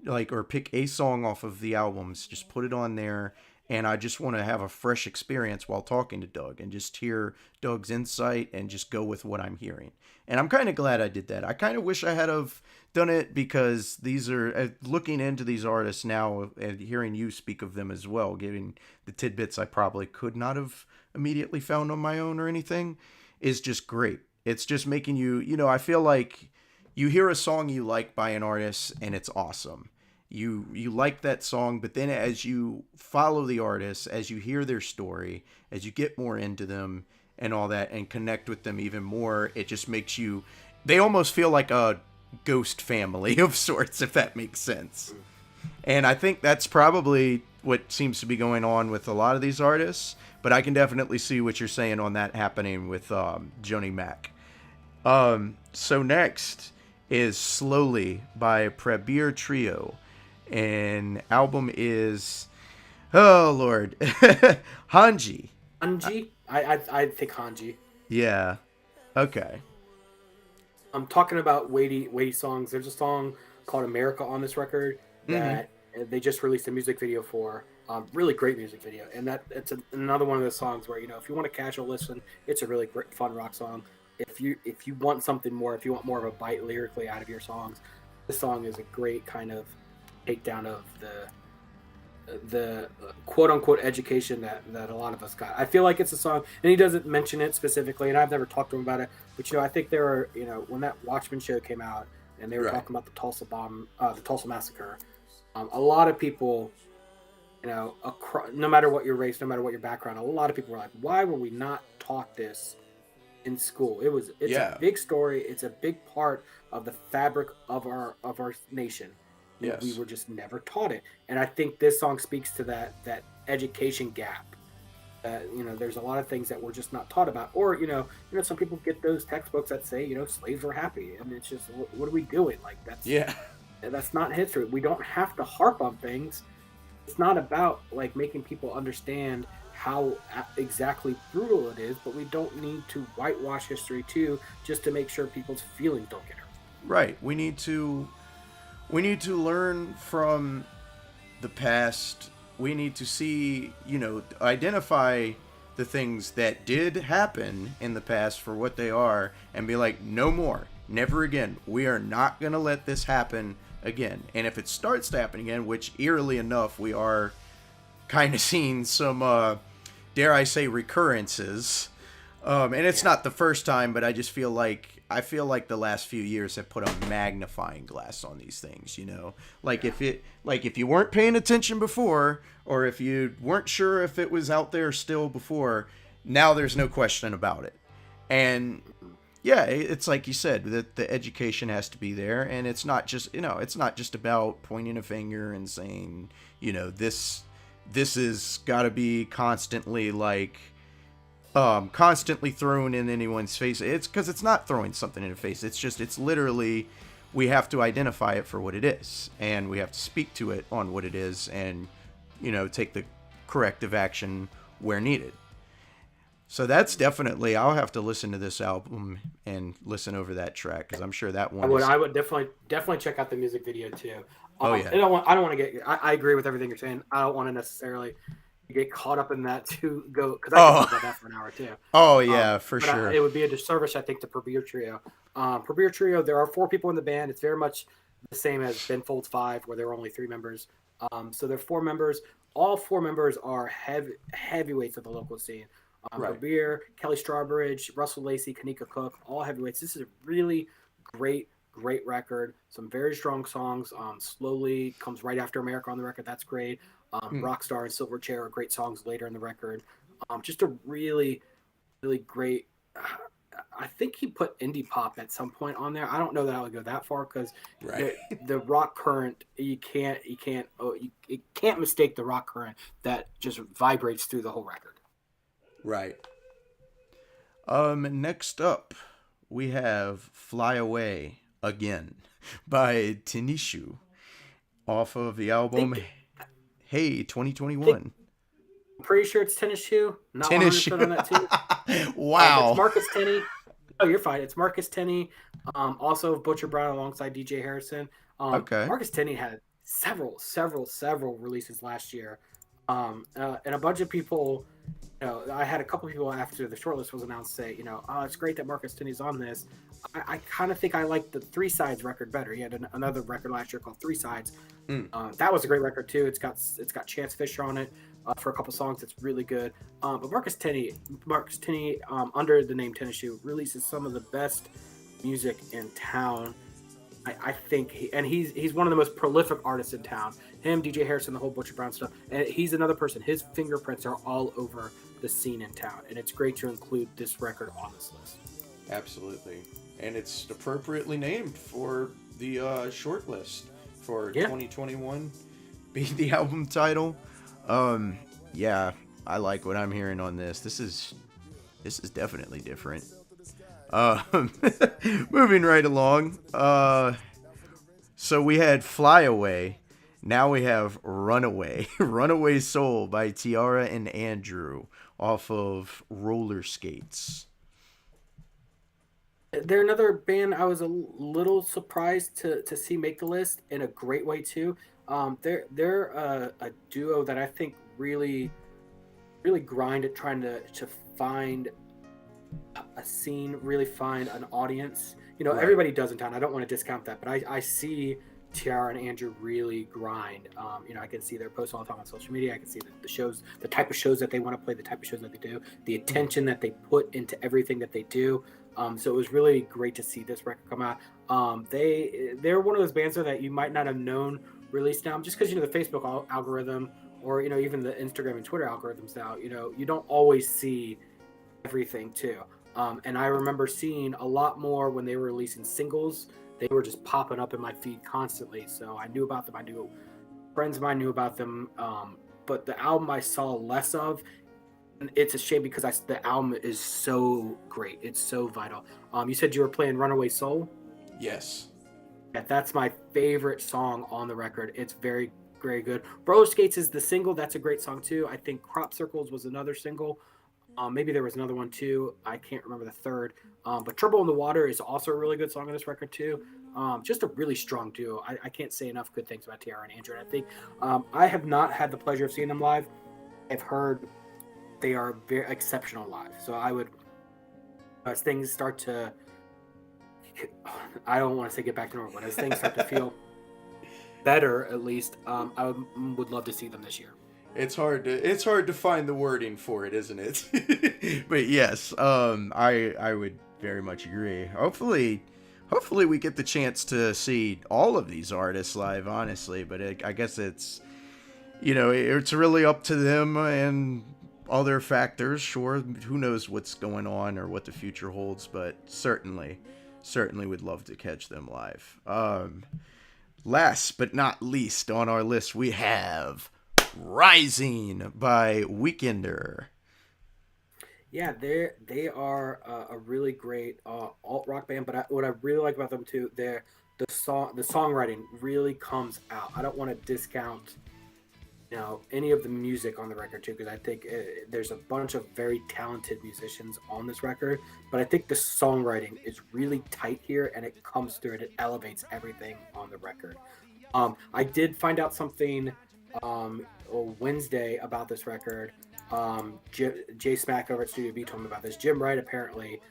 [SPEAKER 1] or pick a song off of the albums, just put it on there, and I just want to have a fresh experience while talking to Doug and just hear Doug's insight and just go with what I'm hearing. And I'm kind of glad I did that. I kind of wish I had have done it, because these are, looking into these artists now and hearing you speak of them as well, giving the tidbits I probably could not have immediately found on my own or anything, is just great. It's just making you, I feel like you hear a song you like by an artist and it's awesome. You like that song, but then as you follow the artist, as you hear their story, as you get more into them and all that and connect with them even more, it just makes they almost feel like a ghost family of sorts, if that makes sense. And I think that's probably what seems to be going on with a lot of these artists, but I can definitely see what you're saying on that happening with Johnny Mac. So next is Slowly by Prabir Trio. And album is, oh Lord, Hanji.
[SPEAKER 3] Hanji? I think Hanji.
[SPEAKER 1] Yeah. Okay.
[SPEAKER 3] I'm talking about weighty songs. There's a song called America on this record that they just released a music video for. Really great music video, and it's another one of those songs where if you want a casual listen, it's a really great, fun rock song. If you want something more, if you want more of a bite lyrically out of your songs, this song is a great kind of takedown of the quote unquote education that a lot of us got. I feel like it's a song, and he doesn't mention it specifically, and I've never talked to him about it, but I think there are, when that Watchmen show came out and they were talking about the Tulsa bomb, the Tulsa massacre, a lot of people, no matter what your race, no matter what your background, a lot of people were like, why were we not taught this in school? It's a big story. It's a big part of the fabric of our nation.
[SPEAKER 1] Yes.
[SPEAKER 3] We were just never taught it. And I think this song speaks to that education gap that there's a lot of things that we're just not taught about, or some people get those textbooks that say slaves were happy, and it's just what are we doing? Like
[SPEAKER 1] Yeah.
[SPEAKER 3] that's not history. We don't have to harp on things. It's not about like making people understand how exactly brutal it is, but we don't need to whitewash history too, just to make sure people's feelings don't get hurt.
[SPEAKER 1] Right. We need to learn from the past. We need to see, identify the things that did happen in the past for what they are and be like, no more, never again. We are not going to let this happen again. And if it starts to happen again, which eerily enough, we are kind of seeing some, dare I say, recurrences. And it's not the first time, but I just feel like the last few years have put a magnifying glass on these things, Like if you weren't paying attention before, or if you weren't sure if it was out there still before, now there's no question about it. And yeah, it's like you said, that the education has to be there, and it's not just about pointing a finger and saying, this has got to be constantly constantly thrown in anyone's face. It's because it's not throwing something in the face. It's literally, we have to identify it for what it is, and we have to speak to it on what it is, and take the corrective action where needed. So that's definitely, I'll have to listen to this album and listen over that track, because I'm sure that one
[SPEAKER 3] I would definitely check out the music video too.
[SPEAKER 1] Oh yeah.
[SPEAKER 3] I don't want to get. I agree with everything you're saying. I don't want to necessarily get caught up in that to go, because I can talk about that for an hour too.
[SPEAKER 1] Oh yeah, for sure.
[SPEAKER 3] It would be a disservice, I think, to Premier Trio. Premier Trio, there are 4 people in the band. It's very much the same as Ben Folds 5, where there are only 3 members. So there are 4 members. All 4 members are heavyweights of the local scene.
[SPEAKER 1] Right.
[SPEAKER 3] Kabir, Kelly Strawbridge, Russell Lacey, Kanika Cook, all heavyweights. This is a really great record. Some very strong songs. Slowly comes right after America on the record. That's great. Rockstar and Silverchair are great songs later in the record. Just a really, really great. I think he put indie pop at some point on there. I don't know that I would go that far, because the rock current, you can't mistake the rock current that just vibrates through the whole record.
[SPEAKER 1] Right. Next up, we have "Fly Away Again" by Tanishu, off of the album Hey 2021.
[SPEAKER 3] I'm pretty sure it's Tanishu. Not 100% on that too.
[SPEAKER 1] Wow.
[SPEAKER 3] It's Marcus Tenney. Oh, you're fine. It's Marcus Tenney, also Butcher Brown alongside DJ Harrison.
[SPEAKER 1] Okay.
[SPEAKER 3] Marcus Tenney had several releases last year, and a bunch of people. I had a couple people after the shortlist was announced say, oh, it's great that Marcus Tenney's on this. I kind of think I like the 3 Sides record better. He had another record last year called 3 Sides. That was a great record too. It's got Chance Fisher on it for a couple songs. It's really good. But Marcus Tenney, under the name Tanishu, releases some of the best music in town. I think he's one of the most prolific artists in town. Him, DJ Harrison, the whole Butcher Brown stuff, and he's another person. His fingerprints are all over the scene in town, and it's great to include this record on this list.
[SPEAKER 1] Absolutely, and it's appropriately named for the short list for 2021, being the album title. Yeah, I like what I'm hearing on this. This is definitely different. Moving right along. So we had "Fly Away." Now we have "Runaway." "Runaway Soul" by Tiara and Andrew, off of Roller Skates.
[SPEAKER 3] They're another band I was a little surprised to see make the list, in a great way too. They're a duo that I think really grind at trying to find a scene, really find an audience. Right. Everybody does in town. I don't want to discount that, but I see Tiara and Andrew really grind. I can see their posts all the time on social media. I can see the shows, the type of shows that they want to play, the type of shows that they do, the attention that they put into everything that they do. So it was really great to see this record come out. They're one of those bands that you might not have known released now, just because the Facebook algorithm, or even the Instagram and Twitter algorithms now. You don't always see everything too. And I remember seeing a lot more when they were releasing singles. They were just popping up in my feed constantly. So I knew about them. I knew friends of mine knew about them. But the album I saw less of. it's a shame because the album is so great. It's so vital. You said you were playing Runaway Soul.
[SPEAKER 1] Yes.
[SPEAKER 3] Yeah, that's my favorite song on the record. It's very, very good. Roller Skates is the single. That's a great song too. I think Crop Circles was another single. Maybe there was another one too. I can't remember the third. But Trouble in the Water is also a really good song on this record too. Just a really strong duo. I can't say enough good things about Tiara and Andrew. And I think I have not had the pleasure of seeing them live. I've heard they are very exceptional live. So I would, as things start to, I don't want to say get back to normal, but as things start to feel better, at least, I would love to see them this year.
[SPEAKER 1] It's hard to find the wording for it, isn't it? But yes, I would very much agree. Hopefully we get the chance to see all of these artists live, honestly, but I guess it's, it's really up to them and other factors. Sure, who knows what's going on or what the future holds, but certainly would love to catch them live. Last but not least on our list, we have Rising by Weekender.
[SPEAKER 3] Yeah, they are a really great alt rock band. But what I really like about them too, the songwriting really comes out. I don't want to discount any of the music on the record too, because I think there's a bunch of very talented musicians on this record. But I think the songwriting is really tight here, and it comes through and it elevates everything on the record. I did find out something Wednesday about this record. Jay Smack over at Studio B told me about this. Jim Wright apparently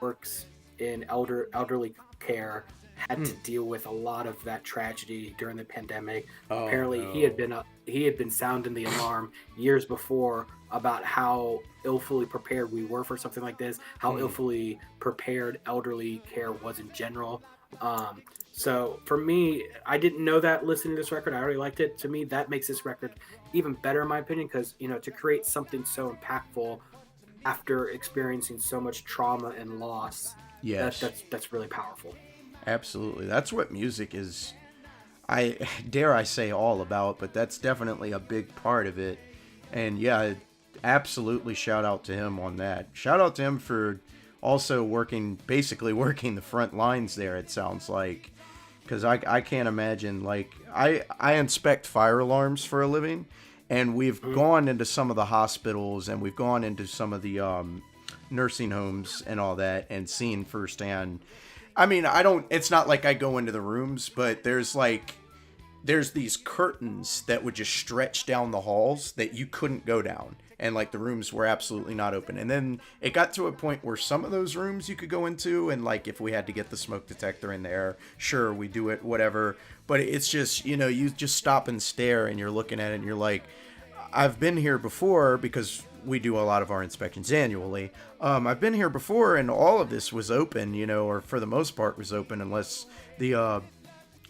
[SPEAKER 3] works in elderly care, had to deal with a lot of that tragedy during the pandemic. Apparently he had been sounding the alarm years before about how illfully prepared we were for something like this, how illfully prepared elderly care was in general. So for me, I didn't know that listening to this record. I already liked it. To me, that makes this record even better in my opinion, because to create something so impactful after experiencing so much trauma and loss,
[SPEAKER 1] yes,
[SPEAKER 3] that's really powerful.
[SPEAKER 1] Absolutely. That's what music is, I dare say, all about, but that's definitely a big part of it. And yeah, absolutely shout out to him on that. Shout out to him for also basically working the front lines there, it sounds like. Because I can't imagine, like, I inspect fire alarms for a living, and we've gone into some of the hospitals, and we've gone into some of the nursing homes and all that, and seen firsthand. I mean, it's not like I go into the rooms, but there's these curtains that would just stretch down the halls that you couldn't go down. And like the rooms were absolutely not open. And then it got to a point where some of those rooms you could go into, and like if we had to get the smoke detector in there, sure, we do it, whatever. But it's just, you just stop and stare, and you're looking at it and you're like, I've been here before, because we do a lot of our inspections annually. I've been here before, and all of this was open, or for the most part was open, unless the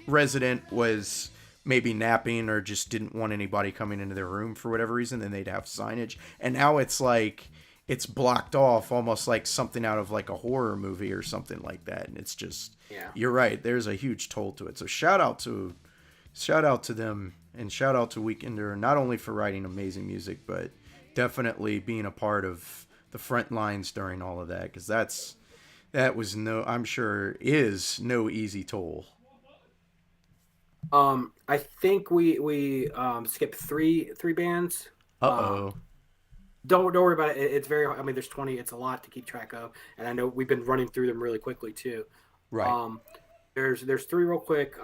[SPEAKER 1] resident was maybe napping or just didn't want anybody coming into their room for whatever reason. Then they'd have signage. And now it's like it's blocked off, almost like something out of like a horror movie or something like that. And it's just, You're right, there's a huge toll to it. So shout out to them, and shout out to Weekender, not only for writing amazing music, but definitely being a part of the front lines during all of that, because that was I'm sure is no easy toll.
[SPEAKER 3] I think we skipped three bands. Don't worry about it. It's very. I mean, there's 20. It's a lot to keep track of, and I know we've been running through them really quickly too.
[SPEAKER 1] Right.
[SPEAKER 3] There's three real quick.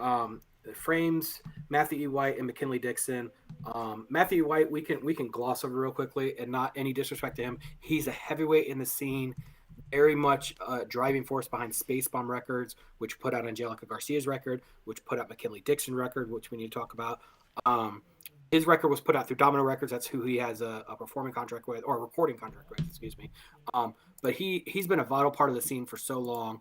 [SPEAKER 3] Frames, Matthew E. White, and McKinley Dixon. Matthew E. White, we can gloss over real quickly, and not any disrespect to him. He's a heavyweight in the scene. Very much a driving force behind Space Bomb Records, which put out Angelica Garcia's record, which put out McKinley Dixon record, which we need to talk about. His record was put out through Domino Records. That's who he has a performing contract with, or a recording contract with, excuse me. But he's been a vital part of the scene for so long.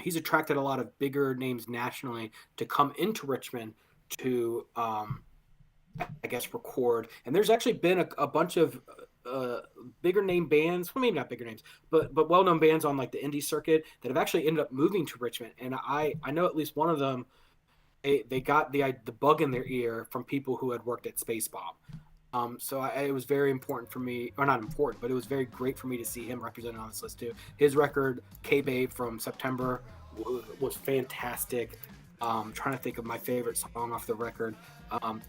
[SPEAKER 3] He's attracted a lot of bigger names nationally to come into Richmond to, I guess, record. And there's actually been a bunch of bigger name bands, well, maybe not bigger names, but well-known bands on like the indie circuit that have actually ended up moving to Richmond. And I know at least one of them, they got the bug in their ear from people who had worked at Space Bomb. It was very important for me, or not important, but it was very great for me to see him represented on this list too. His record, K-Babe from September, was fantastic. Trying to think of my favorite song off the record.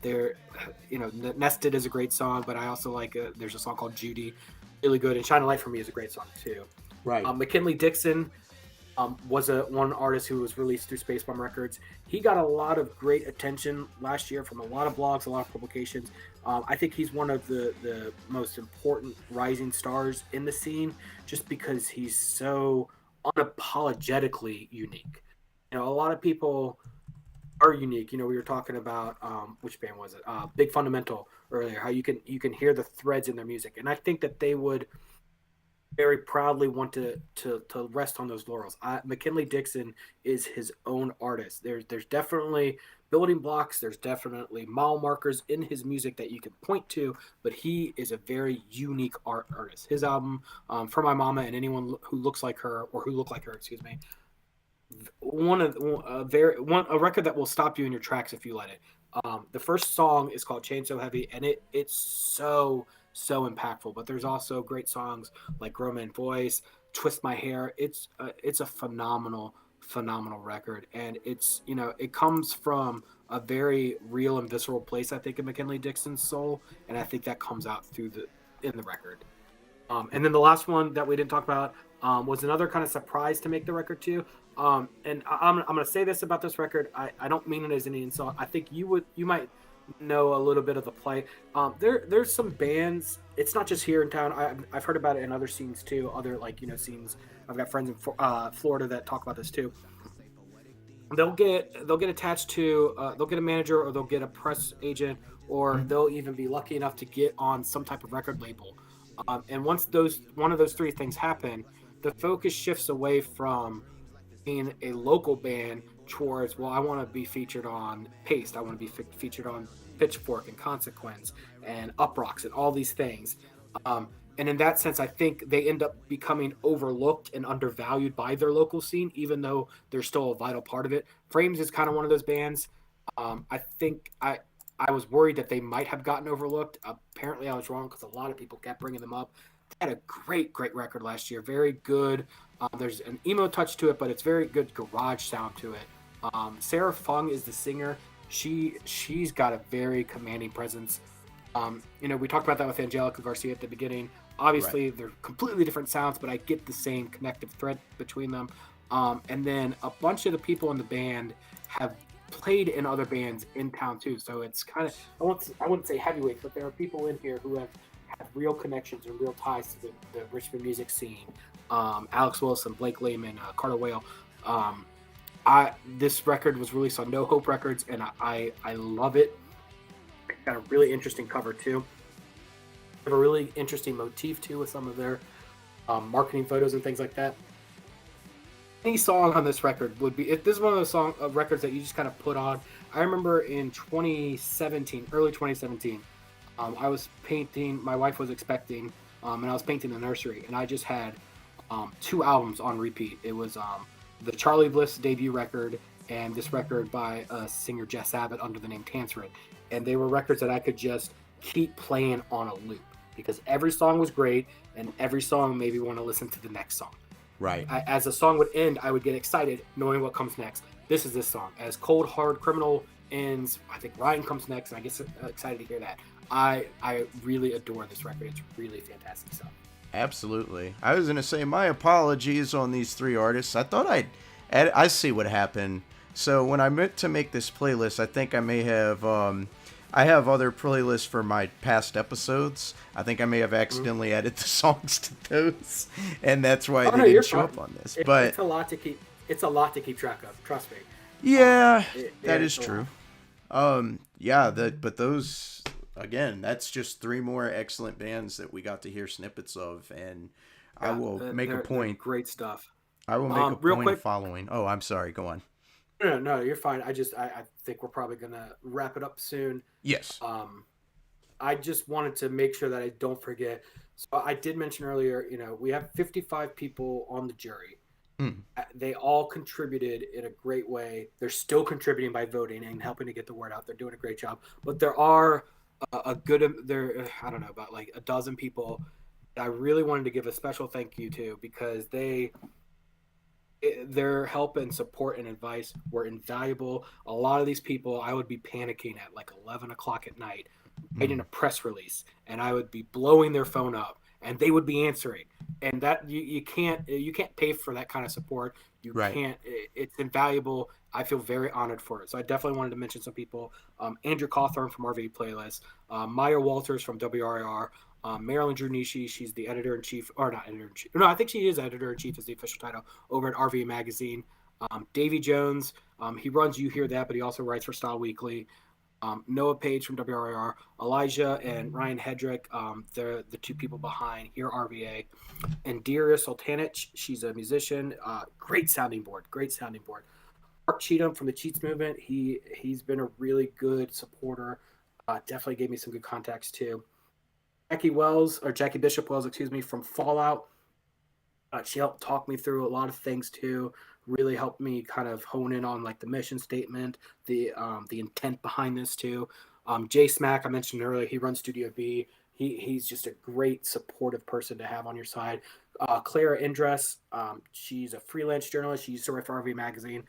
[SPEAKER 3] There, Nested is a great song, but I also like there's a song called Judy, really good, and Shine a Light for Me is a great song too.
[SPEAKER 1] Right.
[SPEAKER 3] McKinley Dixon was one artist who was released through Spacebomb Records. He got a lot of great attention last year from a lot of blogs, a lot of publications. I think he's one of the most important rising stars in the scene, just because he's so unapologetically unique. A lot of people are unique. We were talking about which band was it? Big Fundamental earlier. How you can hear the threads in their music, and I think that they would very proudly want to rest on those laurels. McKinley Dixon is his own artist. There's definitely building blocks. There's definitely mile markers in his music that you can point to, but he is a very unique artist. His album, For My Mama and Anyone Who Looks Like Her, or Who Look Like Her, excuse me, a record that will stop you in your tracks if you let it. The first song is called Chain So Heavy, and it's so impactful. But there's also great songs like Grown Man Voice, Twist My Hair. It's a phenomenal record, and it comes from a very real and visceral place, I think, in McKinley Dixon's soul, and I think that comes out in the record. And then the last one that we didn't talk about was another kind of surprise to make the record too. And I'm going to say this about this record. I don't mean it as any insult. I think you might know a little bit of the play. There's some bands. It's not just here in town. I've heard about it in other scenes too. Other scenes. I've got friends in Florida that talk about this too. They'll get attached to. They'll get a manager, or they'll get a press agent, or they'll even be lucky enough to get on some type of record label. And once one of those three things happen, the focus shifts away from being a local band towards, well, I want to be featured on Paste, I want to be featured on Pitchfork and Consequence and Uprocks and all these things. And in that sense, I think they end up becoming overlooked and undervalued by their local scene, even though they're still a vital part of it. Frames is kind of one of those bands. I think I was worried that they might have gotten overlooked. Apparently, I was wrong, because a lot of people kept bringing them up. They had a great record last year. Very good. There's an emo touch to it, but it's very good garage sound to it. Sarah Fung is the singer. She's got a very commanding presence. We talked about that with Angelica Garcia at the beginning. Obviously, They're completely different sounds, but I get the same connective thread between them. And then a bunch of the people in the band have played in other bands in town too, so it's kind of, I wouldn't say heavyweight, but there are people in here who have real connections and real ties to the Richmond music scene. Alex Wilson, Blake Lehman, Carter Whale. This record was released on No Hope Records, and I love it. It's got a really interesting cover too. They have a really interesting motif too with some of their marketing photos and things like that. Any song on this record would be, if this is one of those records that you just kind of put on. I remember in 2017, early 2017, I was painting, my wife was expecting, and I was painting the nursery, and I just had 2 albums on repeat. It was the Charlie Bliss debut record and this record by singer Jess Abbott under the name Tanserin. And they were records that I could just keep playing on a loop, because every song was great, and every song made me want to listen to the next song.
[SPEAKER 1] Right.
[SPEAKER 3] As the song would end, I would get excited knowing what comes next. This is this song. As Cold Hard Criminal ends, I think Ryan comes next, and I get excited to hear that. I really adore this record. It's really fantastic stuff.
[SPEAKER 1] Absolutely. I was going to say, my apologies on these 3 artists. I thought I see what happened. So when I meant to make this playlist, I think I may have, I have other playlists for my past episodes. I think I may have accidentally added the songs to those, and that's why they didn't show up on this. But
[SPEAKER 3] it's a lot to keep track of. Trust me.
[SPEAKER 1] Yeah, that is true. But those, again, that's just 3 more excellent bands that we got to hear snippets of, and I will make a point.
[SPEAKER 3] Great stuff.
[SPEAKER 1] I will make a point of following. Oh, I'm sorry. Go on.
[SPEAKER 3] No, you're fine. I think we're probably gonna wrap it up soon.
[SPEAKER 1] Yes.
[SPEAKER 3] I just wanted to make sure that I don't forget. So I did mention earlier, we have 55 people on the jury. They all contributed in a great way. They're still contributing by voting and helping to get the word out. They're doing a great job. But there are a good there. I don't know, about like a dozen people that I really wanted to give a special thank you to, because their help and support and advice were invaluable. A lot of these people, I would be panicking at like 11 o'clock at night, writing
[SPEAKER 1] Mm,
[SPEAKER 3] a press release, and I would be blowing their phone up, and they would be answering. And that you can't pay for that kind of support. You
[SPEAKER 1] right.
[SPEAKER 3] can't. It's invaluable. I feel very honored for it. So I definitely wanted to mention some people: Andrew Cawthorn from RV Playlist, Maya Walters from WRIR, Marilyn Drew Nishi. She's the editor in chief, or not editor in chief. No, I think she is editor in chief, is the official title, over at RV Magazine. Davy Jones, he runs You Hear That, but he also writes for Style Weekly. Noah Page from WRIR, Elijah and Ryan Hedrick, they're the two people behind Here RVA, and Dira Sultanich, she's a musician, great sounding board, great sounding board. Mark Cheatham from the Cheats Movement, he's been a really good supporter, definitely gave me some good contacts too. Jackie Bishop Wells, excuse me, from Fallout, she helped talk me through a lot of things too. Really helped me kind of hone in on like the mission statement, the intent behind this too. Jay Smack, I mentioned earlier, he runs Studio B. He's just a great supportive person to have on your side. Clara Indress, she's a freelance journalist. She used to write for RV Magazine.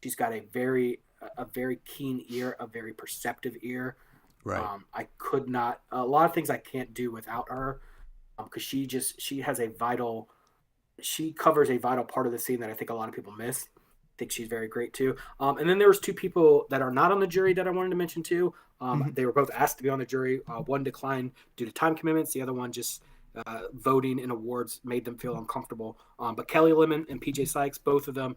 [SPEAKER 3] She's got a very keen ear, a very perceptive ear.
[SPEAKER 1] Right.
[SPEAKER 3] I could not, a lot of things I can't do without her, because she has a vital, she covers a vital part of the scene that I think a lot of people miss. I think she's very great too. And then there was two people that are not on the jury that I wanted to mention too.
[SPEAKER 1] Mhm.
[SPEAKER 3] They were both asked to be on the jury. One declined due to time commitments. The other one just voting in awards made them feel uncomfortable. But Kelly Lemon and PJ Sykes, both of them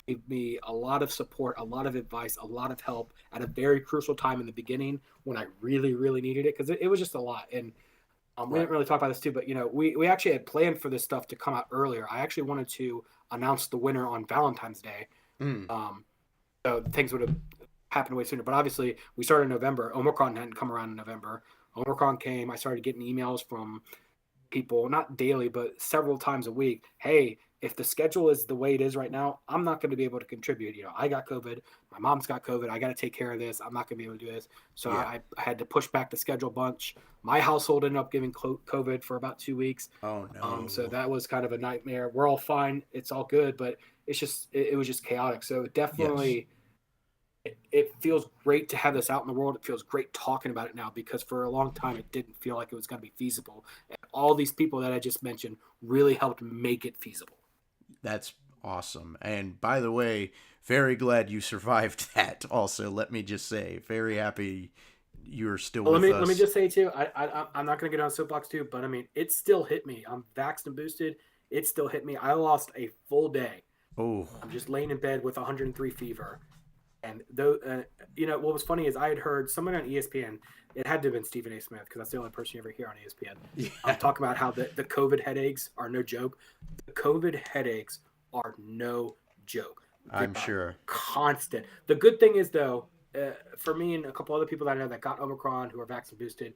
[SPEAKER 3] gave me a lot of support, a lot of advice, a lot of help at a very crucial time in the beginning when I really, really needed it, because it was just a lot. And we
[SPEAKER 1] Right.
[SPEAKER 3] didn't really talk about this too, but we actually had planned for this stuff to come out earlier. I actually wanted to announce the winner on Valentine's Day,
[SPEAKER 1] Mm,
[SPEAKER 3] um, so things would have happened way sooner. But obviously, we started in November. Omicron hadn't come around in November. Omicron came. I started getting emails from people, not daily, but several times a week. Hey, if the schedule is the way it is right now, I'm not going to be able to contribute. I got COVID. My mom's got COVID. I got to take care of this. I'm not going to be able to do this. So
[SPEAKER 1] yeah.
[SPEAKER 3] I had to push back the schedule a bunch. My household ended up giving COVID for about 2 weeks.
[SPEAKER 1] Oh
[SPEAKER 3] So
[SPEAKER 1] no.
[SPEAKER 3] that was kind of a nightmare. We're all fine. It's all good, but it was just chaotic. So
[SPEAKER 1] Yes.
[SPEAKER 3] definitely it feels great to have this out in the world. It feels great talking about it now, because for a long time it didn't feel like it was going to be feasible. And all these people that I just mentioned really helped make it feasible.
[SPEAKER 1] That's awesome. And by the way, very glad you survived that. Also, let me just say, very happy you're still
[SPEAKER 3] But let
[SPEAKER 1] with
[SPEAKER 3] me let me
[SPEAKER 1] us.
[SPEAKER 3] just say too, I'm not going to get on soapbox too, but I mean it still hit me. I'm vaxxed and boosted. It still hit me. I lost a full day.
[SPEAKER 1] Oh,
[SPEAKER 3] I'm just laying in bed with 103 fever. And though, what was funny is I had heard someone on ESPN. It had to have been Stephen A. Smith, because that's the only person you ever hear on ESPN.
[SPEAKER 1] yeah.
[SPEAKER 3] Talking about how the COVID headaches are no joke. The COVID headaches are no joke. They
[SPEAKER 1] I'm
[SPEAKER 3] are
[SPEAKER 1] sure.
[SPEAKER 3] constant. The good thing is though, for me and a couple other people that I know that got Omicron who are vaccine boosted,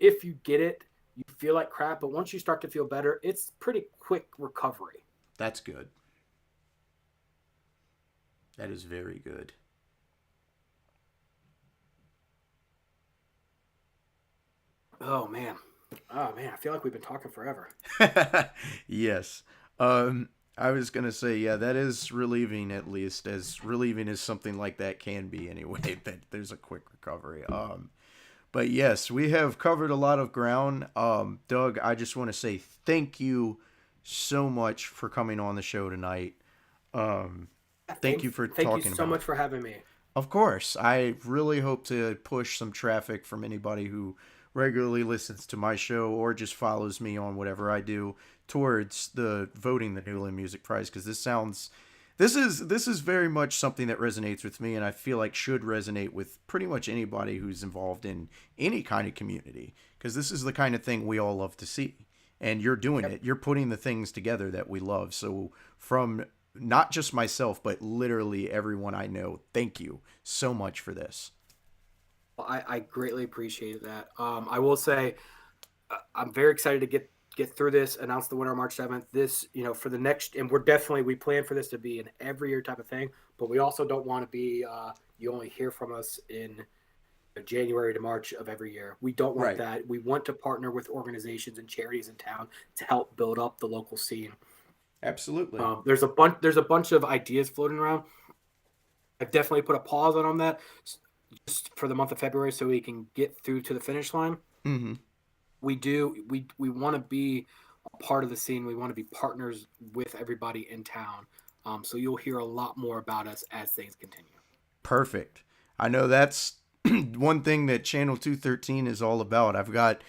[SPEAKER 3] if you get it, you feel like crap. But once you start to feel better, it's pretty quick recovery.
[SPEAKER 1] That's good. That is very good.
[SPEAKER 3] Oh man. Oh man, I feel like we've been talking forever.
[SPEAKER 1] Yes. Um, I was gonna say, yeah, that is relieving, at least as relieving as something like that can be anyway, that there's a quick recovery. But yes, we have covered a lot of ground. Doug, I just want to say thank you so much for coming on the show tonight. Um, thank you for
[SPEAKER 3] Thank you
[SPEAKER 1] talking
[SPEAKER 3] so
[SPEAKER 1] about.
[SPEAKER 3] much for having me.
[SPEAKER 1] Of course, I really hope to push some traffic from anybody who regularly listens to my show or just follows me on whatever I do towards the voting the Newlin Music Prize, because this is very much something that resonates with me, and I feel like should resonate with pretty much anybody who's involved in any kind of community, because this is the kind of thing we all love to see, and you're doing
[SPEAKER 3] Yep.
[SPEAKER 1] it. You're putting the things together that we love. So from not just myself, but literally everyone I know, thank you so much for this.
[SPEAKER 3] I greatly appreciate that. I will say I'm very excited to get through this, announce the winner March 7th. This, for the next, and we plan for this to be an every year type of thing, but we also don't want to be, you only hear from us in January to March of every year. We don't want
[SPEAKER 1] Right.
[SPEAKER 3] that. We want to partner with organizations and charities in town to help build up the local scene.
[SPEAKER 1] Absolutely.
[SPEAKER 3] There's a bunch of ideas floating around. I've definitely put a pause on that just for the month of February so we can get through to the finish line.
[SPEAKER 1] Mm-hmm.
[SPEAKER 3] We want to be a part of the scene. We want to be partners with everybody in town. So you'll hear a lot more about us as things continue.
[SPEAKER 1] Perfect. I know that's one thing that Channel 213 is all about. I've got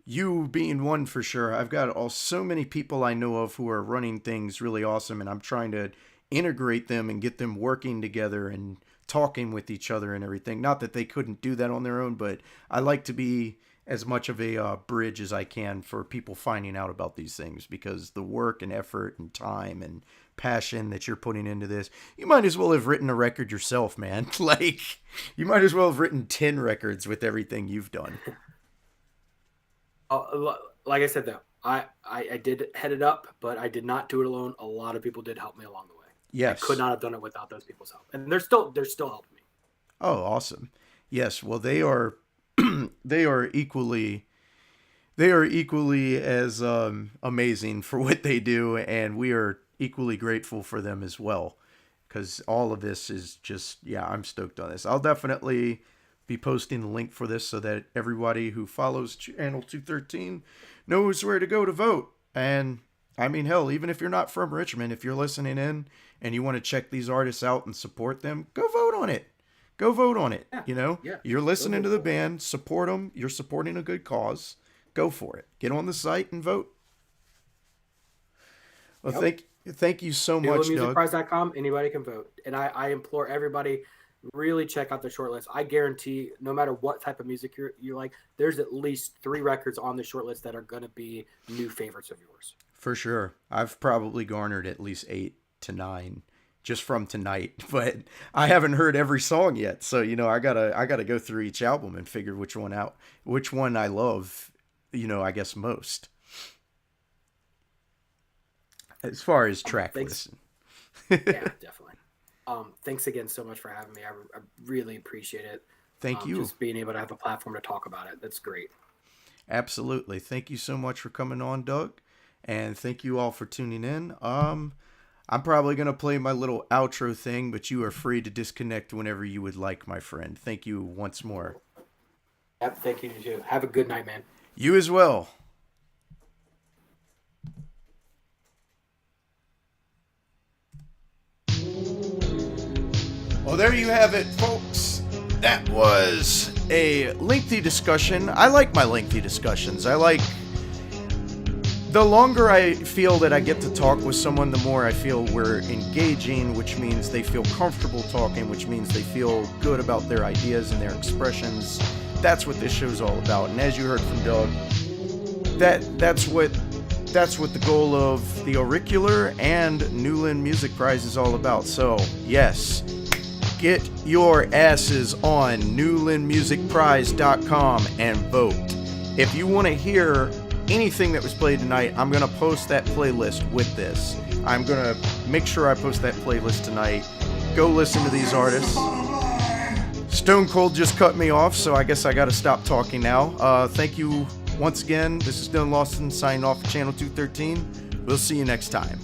[SPEAKER 1] you being one for sure. I've got so many people I know of who are running things really awesome, and I'm trying to integrate them and get them working together and talking with each other and everything. Not that they couldn't do that on their own, but I like to be as much of a bridge as I can for people finding out about these things, because the work and effort and time and passion that you're putting into this, you might as well have written a record yourself, man. Like, you might as well have written 10 records with everything you've done.
[SPEAKER 3] Like I said, though, I did head it up, but I did not do it alone. A lot of people did help me along the way.
[SPEAKER 1] Yes.
[SPEAKER 3] I could not have done it without those people's help, and they're still helping me.
[SPEAKER 1] Oh, awesome. Yes. Well, they are they are equally as amazing for what they do, and we are equally grateful for them as well, because all of this is just, yeah, I'm stoked on this. I'll definitely be posting the link for this so that everybody who follows Channel 213 knows where to go to vote. And I mean, hell, even if you're not from Richmond, if you're listening in and you want to check these artists out and support them, go vote on it. Go vote on it.
[SPEAKER 3] Yeah,
[SPEAKER 1] You're listening to the band, support them. You're supporting a good cause. Go for it. Get on the site and vote. Well, thank you so much, Doug.
[SPEAKER 3] NewlinMusicPrize.com, anybody can vote. And I implore everybody, really check out the short list. I guarantee, no matter what type of music you like, there's at least 3 records on the short list that are going to be new favorites of yours.
[SPEAKER 1] For sure. I've probably garnered at least 8 to 9 just from tonight, but I haven't heard every song yet. So, I gotta go through each album and figure which one I love, I guess most. As far as track listen.
[SPEAKER 3] Yeah, definitely. Thanks again so much for having me. I really appreciate it.
[SPEAKER 1] Thank you.
[SPEAKER 3] Just being able to have a platform to talk about it. That's great.
[SPEAKER 1] Absolutely. Thank you so much for coming on, Doug. And thank you all for tuning in. I'm probably going to play my little outro thing, but you are free to disconnect whenever you would like, my friend. Thank you once more.
[SPEAKER 3] Yep, thank you too. Have a good night, man.
[SPEAKER 1] You as well. Well, there you have it, folks. That was a lengthy discussion. I like my lengthy discussions. The longer I feel that I get to talk with someone, the more I feel we're engaging, which means they feel comfortable talking, which means they feel good about their ideas and their expressions. That's what this show's all about. And as you heard from Doug, that's what the goal of the Auricular and Newlin Music Prize is all about. So, yes, get your asses on NewlinMusicPrize.com and vote. If you want to hear anything that was played tonight, I'm going to post that playlist with this. I'm going to make sure I post that playlist tonight. Go listen to these artists. Stone Cold just cut me off, so I guess I got to stop talking now. Thank you once again. This is Dylan Lawson signing off for Channel 213. We'll see you next time.